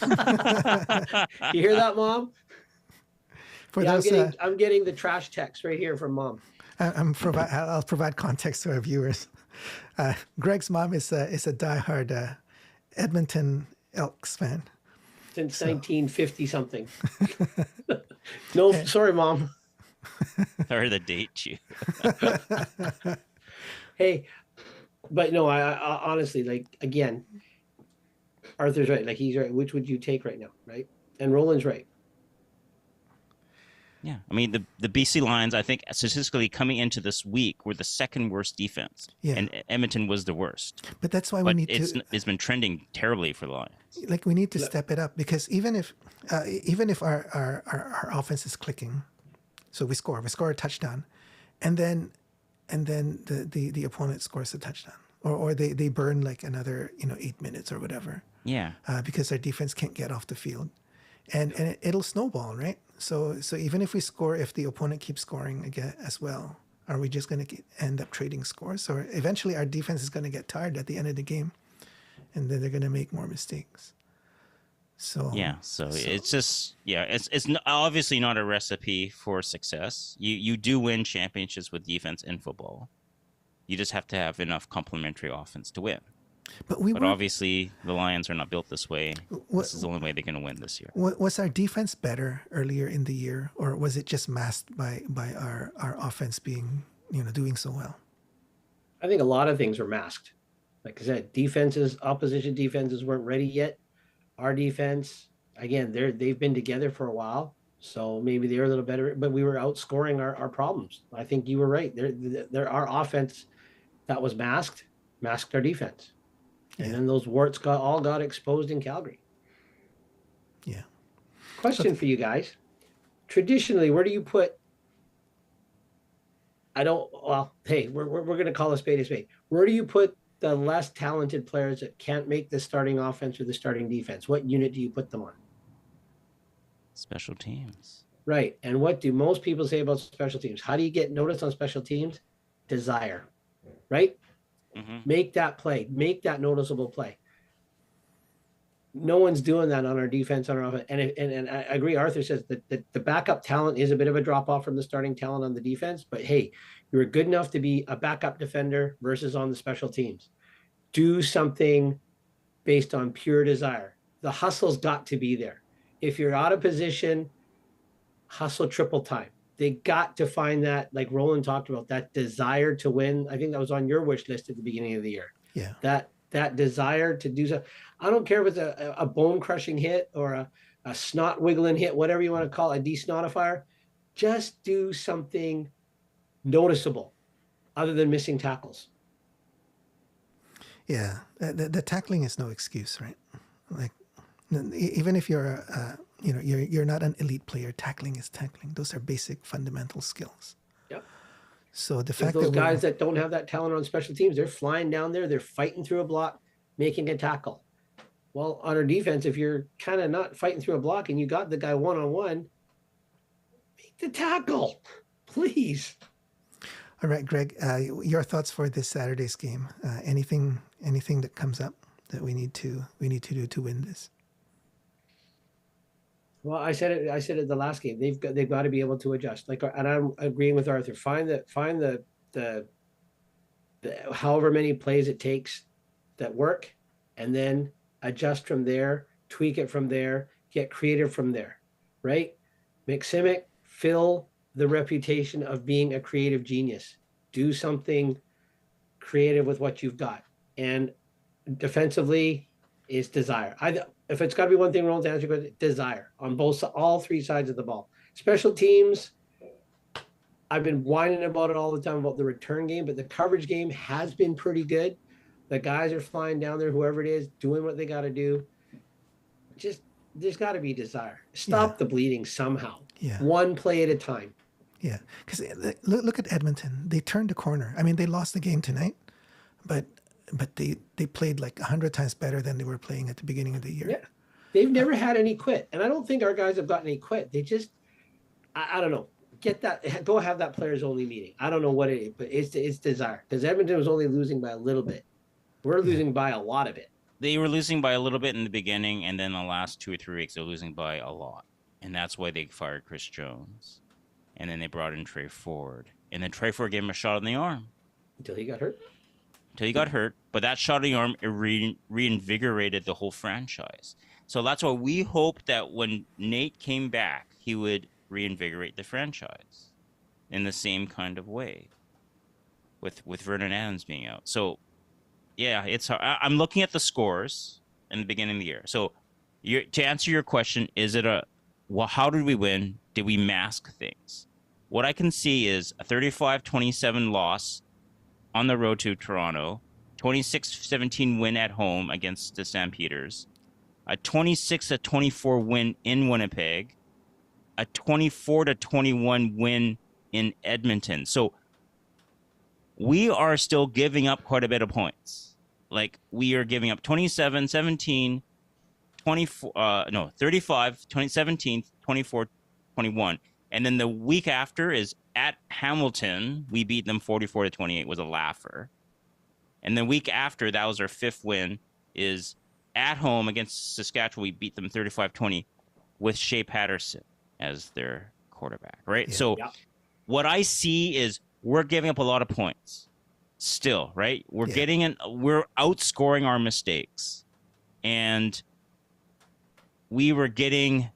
Speaker 6: You hear that, Mom?
Speaker 1: Those,
Speaker 6: I'm getting the trash text right here from Mom.
Speaker 1: I'll provide context to our viewers. Greg's mom is a diehard Edmonton Elks fan.
Speaker 6: Since 1950 something. No, sorry, Mom.
Speaker 5: Sorry to date you.
Speaker 6: Hey, but no, I honestly, again, Arthur's right. He's right. Which would you take right now, right? And Roland's right.
Speaker 5: Yeah, I mean the BC Lions, I think statistically coming into this week, were the second worst defense, and Edmonton was the worst.
Speaker 1: But that's why we need to.
Speaker 5: It's been trending terribly for the Lions.
Speaker 1: We need to step it up because even if our offense is clicking, so we score a touchdown, and then the opponent scores a touchdown, or they burn another 8 minutes or whatever.
Speaker 5: Yeah.
Speaker 1: Because our defense can't get off the field, and it'll snowball, right? So even if we score, if the opponent keeps scoring again as well, are we just going to end up trading scores? Or eventually our defense is going to get tired at the end of the game, and then they're going to make more mistakes. So it's just it's obviously not a recipe for success. You do win championships with defense in football. You just have to have enough complementary offense to win. But we
Speaker 5: But
Speaker 1: were.
Speaker 5: obviously, the Lions are not built this way.
Speaker 1: What,
Speaker 5: This is the only way they're going to win this year.
Speaker 1: was our defense better earlier in the year, or was it just masked by our offense being doing so well?
Speaker 6: I think a lot of things were masked. Like I said, opposition defenses weren't ready yet. Our defense, again, they've been together for a while, so maybe they're a little better. But we were outscoring our problems. I think you were right. Our offense that was masked our defense, and then those warts got exposed in Calgary.
Speaker 1: Yeah.
Speaker 6: Question for you guys: traditionally, where do you put? Hey, we're going to call a spade a spade. Where do you put the less talented players that can't make the starting offense or the starting defense? What unit do you put them on?
Speaker 5: Special teams.
Speaker 6: Right. And what do most people say about special teams? How do you get noticed on special teams? Desire, right?
Speaker 5: Mm-hmm.
Speaker 6: Make that play, make that noticeable play. No one's doing that on our defense, on our offense. And I agree. Arthur says that the backup talent is a bit of a drop off from the starting talent on the defense. But hey, you're good enough to be a backup defender versus on the special teams. Do something based on pure desire. The hustle's got to be there. If you're out of position, hustle triple time. They got to find that, like Roland talked about, that desire to win. I think that was on your wish list at the beginning of the year.
Speaker 1: Yeah.
Speaker 6: That desire to do so. I don't care if it's a bone crushing hit or a snot wiggling hit, whatever you want to call it, a desnotifier. Just do something noticeable other than missing tackles.
Speaker 1: Yeah. The tackling is no excuse, right? Like, even if you're you're not an elite player, tackling is tackling. Those are basic fundamental skills.
Speaker 6: Yep.
Speaker 1: So the
Speaker 6: If
Speaker 1: fact
Speaker 6: those
Speaker 1: that
Speaker 6: guys that don't have that talent on special teams, they're flying down there, they're fighting through a block, making a tackle. Well, on our defense, if you're kind of not fighting through a block and you got the guy one-on-one, make the tackle, please.
Speaker 1: All right, Greg, your thoughts for this Saturday's game? Anything that comes up that we need to do to win this? Well,
Speaker 6: I said it the last game. They've got to be able to adjust. And I'm agreeing with Arthur. Find the however many plays it takes that work, and then adjust from there, tweak it from there, get creative from there. Right? McSimic, fill the reputation of being a creative genius. Do something creative with what you've got. And defensively is desire. If it's got to be one thing, Roland's answer, but desire on all three sides of the ball. Special teams, I've been whining about it all the time about the return game, but the coverage game has been pretty good. The guys are flying down there, whoever it is, doing what they got to do. Just, there's got to be desire. Stop the bleeding somehow.
Speaker 1: Yeah.
Speaker 6: One play at a time.
Speaker 1: Yeah. Because look at Edmonton. They turned the corner. I mean, they lost the game tonight, but they played like 100 times better than they were playing at the beginning of the year.
Speaker 6: Yeah. They've never had any quit. And I don't think our guys have gotten any quit. They just, I don't know. Get that, go have that players only meeting. I don't know what it is, but it's desire. Because Edmonton was only losing by a little bit. We're losing by a lot of it.
Speaker 5: They were losing by a little bit in the beginning, and then the last 2 or 3 weeks, they're losing by a lot. And that's why they fired Chris Jones. And then they brought in Trey Ford. And then Trey Ford gave him a shot in the arm.
Speaker 6: Until he got hurt.
Speaker 5: But that shot in the arm, it reinvigorated the whole franchise. So that's why we hoped that when Nate came back, he would reinvigorate the franchise in the same kind of way with Vernon Adams being out. So, yeah, it's hard. I'm looking at the scores in the beginning of the year. So to answer your question, how did we win? Did we mask things? What I can see is a 35-27 loss on the road to Toronto, 26-17 win at home against the Stampeders, a 26-24 win in Winnipeg, a 24-21 win in Edmonton. So we are still giving up quite a bit of points. Like, we are giving up 27, 17, 24, 35, 17, 24, 21. And then the week after is at Hamilton. We beat them 44-28, was a laugher. And the week after, that was our 5th win, is at home against Saskatchewan. We beat them 35-20 with Shea Patterson as their quarterback, right?
Speaker 1: Yeah.
Speaker 5: So what I see is we're giving up a lot of points. still, right? We're
Speaker 1: Yeah.
Speaker 5: we're outscoring our mistakes. And we were getting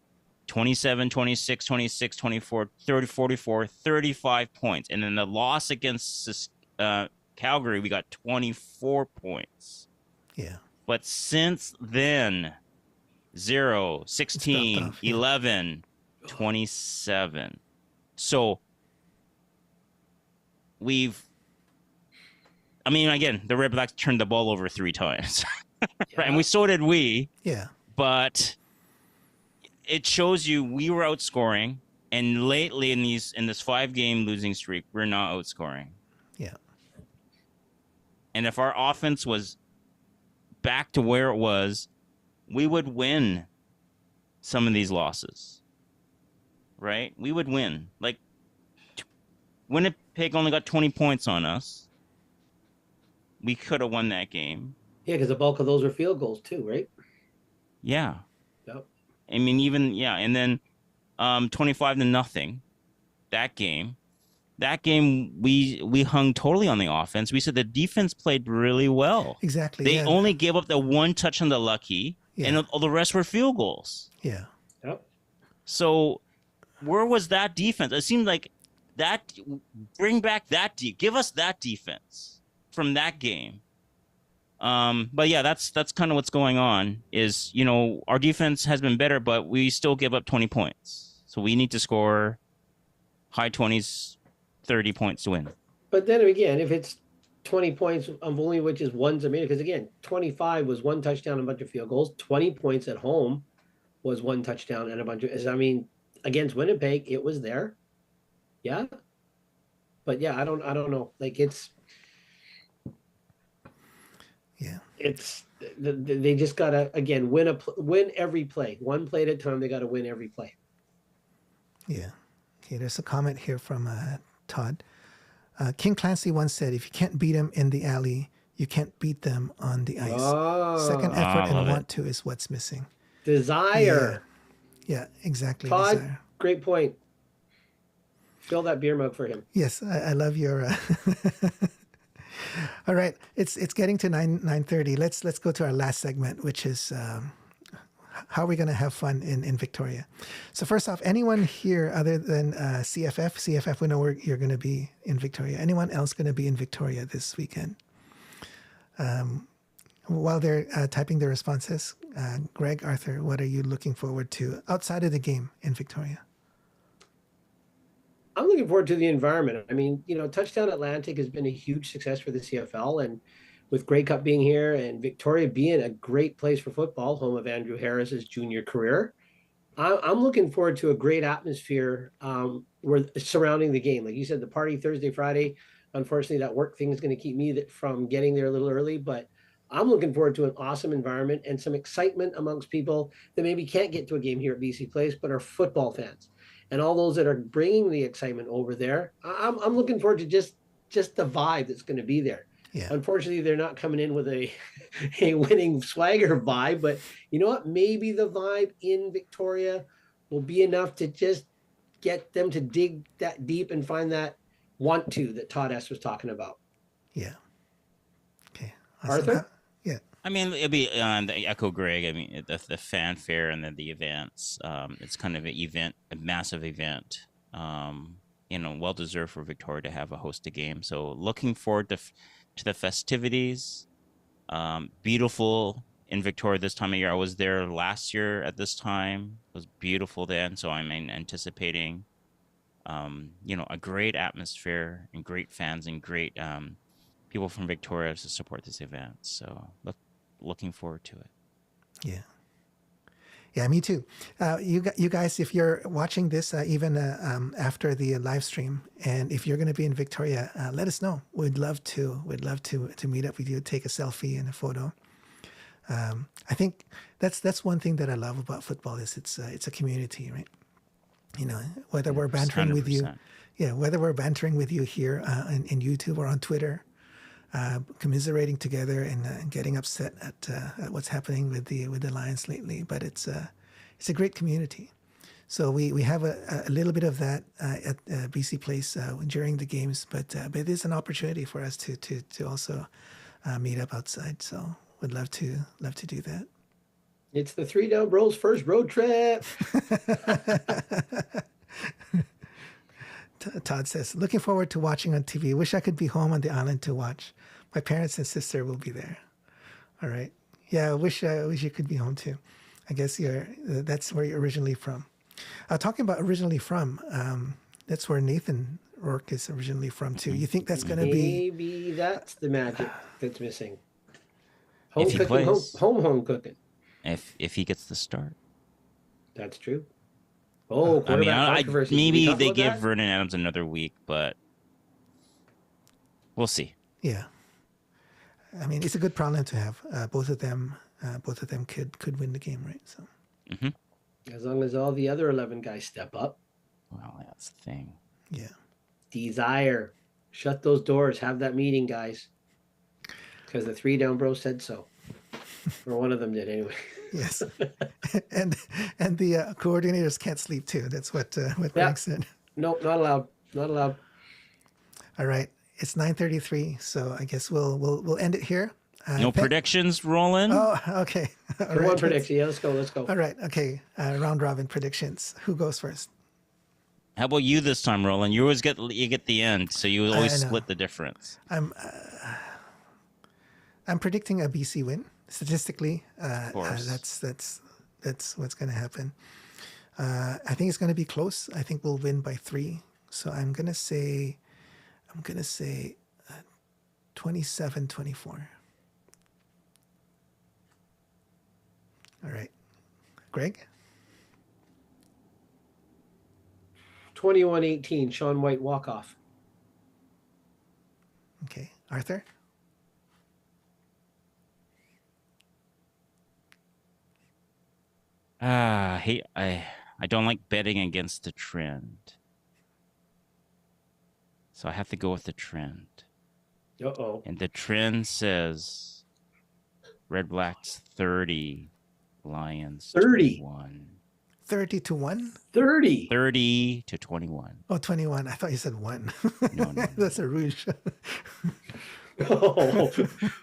Speaker 5: 27, 26, 26, 24, 30, 44, 35 points. And then the loss against Calgary, we got 24 points.
Speaker 1: Yeah.
Speaker 5: But since then, 0,
Speaker 1: It's dropped
Speaker 5: 16,
Speaker 1: off. Yeah.
Speaker 5: 11, 27. So again, the Red Blacks turned the ball over 3 times. Right? And so did we.
Speaker 1: Yeah.
Speaker 5: But it shows you we were outscoring, and lately in this 5-game losing streak, we're not outscoring.
Speaker 1: Yeah.
Speaker 5: And if our offense was back to where it was, we would win some of these losses. Right? We would win. Like, Winnipeg only got 20 points on us. We could have won that game.
Speaker 6: Yeah, because the bulk of those were field goals too, right?
Speaker 5: Yeah.
Speaker 6: Yep.
Speaker 5: I mean, and then 25-0. That game, we hung totally on the offense. We said the defense played really well.
Speaker 1: Exactly.
Speaker 5: They only gave up the 1 touch on the lucky, and all the rest were field goals.
Speaker 1: Yeah.
Speaker 6: Yep.
Speaker 5: So where was that defense? It seemed like that. Bring back that give us that defense from that game. But yeah, that's kind of what's going on. Is our defense has been better, but we still give up 20 points. So we need to score high 20s, 30 points to win.
Speaker 6: But then again, if it's 20 points of only which is one's a minute, because again, 25 was 1 touchdown and a bunch of field goals. 20 points at home was 1 touchdown and a bunch of. Against Winnipeg, it was there. Yeah. But yeah, I don't know. Like it's.
Speaker 1: Yeah.
Speaker 6: It's they just gotta again win every play, 1 play at a time. They gotta win every play.
Speaker 1: Yeah. Okay. There's a comment here from Todd. King Clancy once said, "If you can't beat them in the alley, you can't beat them on the ice. Second effort and want to is what's missing."
Speaker 6: Desire.
Speaker 1: Yeah. Exactly.
Speaker 6: Todd,
Speaker 1: Desire.
Speaker 6: great point. Fill that beer mug for him.
Speaker 1: Yes, I love your. All right, it's getting to 9:30. Let's go to our last segment, which is how are we going to have fun in Victoria. So first off, anyone here other than CFF? CFF, we know you're going to be in Victoria. Anyone else going to be in Victoria this weekend? While they're typing their responses, Greg, Arthur, what are you looking forward to outside of the game in Victoria?
Speaker 6: I'm looking forward to the environment. I mean, Touchdown Atlantic has been a huge success for the CFL, and with Grey Cup being here and Victoria being a great place for football, home of Andrew Harris's junior career, I'm looking forward to a great atmosphere surrounding the game. Like you said, the party Thursday, Friday. Unfortunately, that work thing is going to keep me from getting there a little early, but I'm looking forward to an awesome environment and some excitement amongst people that maybe can't get to a game here at BC Place, but are football fans. And all those that are bringing the excitement over there, I'm looking forward to just the vibe that's going to be there.
Speaker 1: Yeah.
Speaker 6: Unfortunately, they're not coming in with a winning swagger vibe, but you know what? Maybe the vibe in Victoria will be enough to just get them to dig that deep and find that want to that Todd S was talking about.
Speaker 1: Yeah. Okay.
Speaker 6: Arthur?
Speaker 1: Yeah.
Speaker 5: I mean, it'd be the echo Greg. I mean, the fanfare and then the events. It's kind of a massive event. Well deserved for Victoria to have a hosted game. So looking forward to the festivities. Beautiful in Victoria this time of year. I was there last year at this time. It was beautiful then. So I'm anticipating, a great atmosphere and great fans and great people from Victoria to support this event. So looking forward to it.
Speaker 1: Yeah. Yeah, me too. You guys, if you're watching this even after the live stream, and if you're going to be in Victoria, let us know. We'd love to meet up with you, take a selfie and a photo. I think that's one thing that I love about football is it's a community, right? Whether we're bantering 100%. With you, whether we're bantering with you here in YouTube or on Twitter, commiserating together and getting upset at what's happening with the Lions lately, but it's a great community. So we have a little bit of that at BC Place during the games, but it is an opportunity for us to also meet up outside. So would love to do that.
Speaker 6: It's the Three Down Bros first road trip.
Speaker 1: Todd says, looking forward to watching on TV. Wish I could be home on the island to watch. My parents and sister will be there. All right. Yeah, I wish you could be home too. I guess that's where you're originally from. Talking about originally from, that's where Nathan Rourke is originally from too. You think that's going to be?
Speaker 6: Maybe that's the magic that's missing. Home
Speaker 5: If he
Speaker 6: cooking,
Speaker 5: plays.
Speaker 6: home cooking.
Speaker 5: If he gets the start.
Speaker 6: That's true. Oh,
Speaker 5: I mean,
Speaker 6: quarterback controversy. Did we
Speaker 5: maybe
Speaker 6: talk
Speaker 5: they
Speaker 6: about
Speaker 5: give
Speaker 6: that?
Speaker 5: Vernon Adams another week, but we'll see.
Speaker 1: Yeah. I mean, it's a good problem to have. Both of them could win the game, right? So.
Speaker 6: As long as all the other 11 guys step up.
Speaker 5: Well, that's the thing.
Speaker 1: Yeah.
Speaker 6: Desire. Shut those doors. Have that meeting, guys. Because the Three Down Bros said so. Or one of them did anyway.
Speaker 1: Yes. and the coordinators can't sleep too. That's what Greg said.
Speaker 6: Nope, not allowed. Not allowed.
Speaker 1: All right. It's 9:33, so I guess we'll end it here.
Speaker 5: No predictions, Roland?
Speaker 1: Oh, okay. All
Speaker 6: One
Speaker 1: right.
Speaker 6: prediction. Yeah, let's go.
Speaker 1: All right. Okay. Round robin predictions. Who goes first?
Speaker 5: How about you this time, Roland? You always get the end, so you always
Speaker 1: I know.
Speaker 5: split the difference.
Speaker 1: I'm predicting a BC win. Statistically,
Speaker 5: Of course.
Speaker 1: that's what's going to happen. I think it's going to be close. I think we'll win by 3. So I'm going to say 27-24. All right. Greg?
Speaker 6: 21-18, Sean White walk-off.
Speaker 1: Okay. Arthur?
Speaker 5: I don't like betting against the trend. So I have to go with the trend.
Speaker 6: Uh-oh.
Speaker 5: And the trend says Redblacks 30, Lions
Speaker 6: 30.
Speaker 5: 21.
Speaker 1: 30-1?
Speaker 6: 30.
Speaker 5: 30 to 21.
Speaker 1: Oh, 21. I thought you said 1.
Speaker 5: No.
Speaker 1: That's a rouge.
Speaker 6: Oh,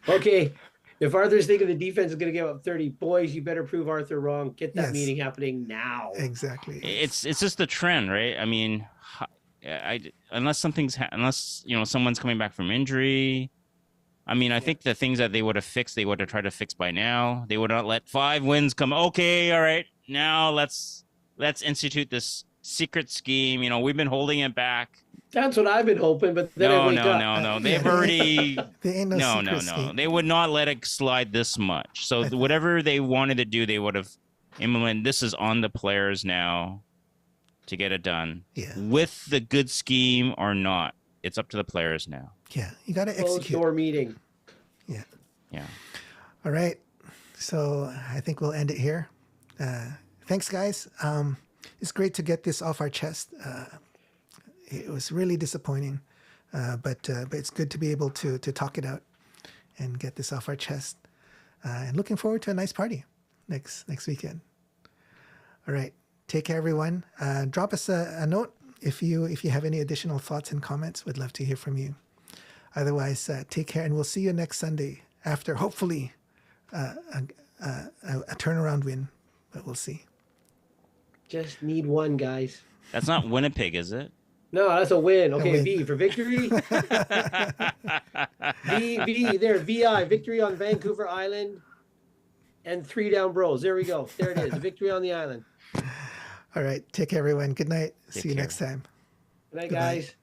Speaker 6: okay. If Arthur's thinking the defense is going to give up 30, boys, you better prove Arthur wrong. Get that
Speaker 1: Yes.
Speaker 6: meeting happening now.
Speaker 1: Exactly.
Speaker 5: It's just the trend, right? I mean, unless someone's coming back from injury. I mean, I think the things that they would have fixed, they would have tried to fix by now. They would not let 5 wins come. Okay, all right. Now let's institute this secret scheme. You know, we've been holding it back.
Speaker 6: That's what I've been hoping, but then I wake up.
Speaker 5: No. They've already.
Speaker 1: There ain't no
Speaker 5: No.
Speaker 1: secret scheme.
Speaker 5: They would not let it slide this much. So whatever they wanted to do, they would have implemented. This is on the players now to get it done.
Speaker 1: Yeah.
Speaker 5: With the good scheme or not, it's up to the players now.
Speaker 1: Yeah. You got to
Speaker 6: Closed
Speaker 1: execute.
Speaker 6: door meeting.
Speaker 1: Yeah.
Speaker 5: Yeah.
Speaker 1: All right. So I think we'll end it here. Thanks, guys. It's great to get this off our chest. It was really disappointing, but it's good to be able to talk it out and get this off our chest. And looking forward to a nice party next weekend. All right. Take care, everyone. Drop us a note if you have any additional thoughts and comments. We'd love to hear from you. Otherwise, take care, and we'll see you next Sunday after hopefully a turnaround win, but we'll see.
Speaker 6: Just need one, guys.
Speaker 5: That's not Winnipeg, is it?
Speaker 6: No, that's a win. Okay,
Speaker 1: win.
Speaker 6: V for victory. V there, VI, victory on Vancouver Island and 3 Down Bros. There we go. There it is. Victory on the island.
Speaker 1: All right. Take care, everyone. Good night.
Speaker 5: Take
Speaker 1: See you
Speaker 5: care.
Speaker 1: next time.
Speaker 6: Good night,
Speaker 1: Goodbye.
Speaker 6: guys.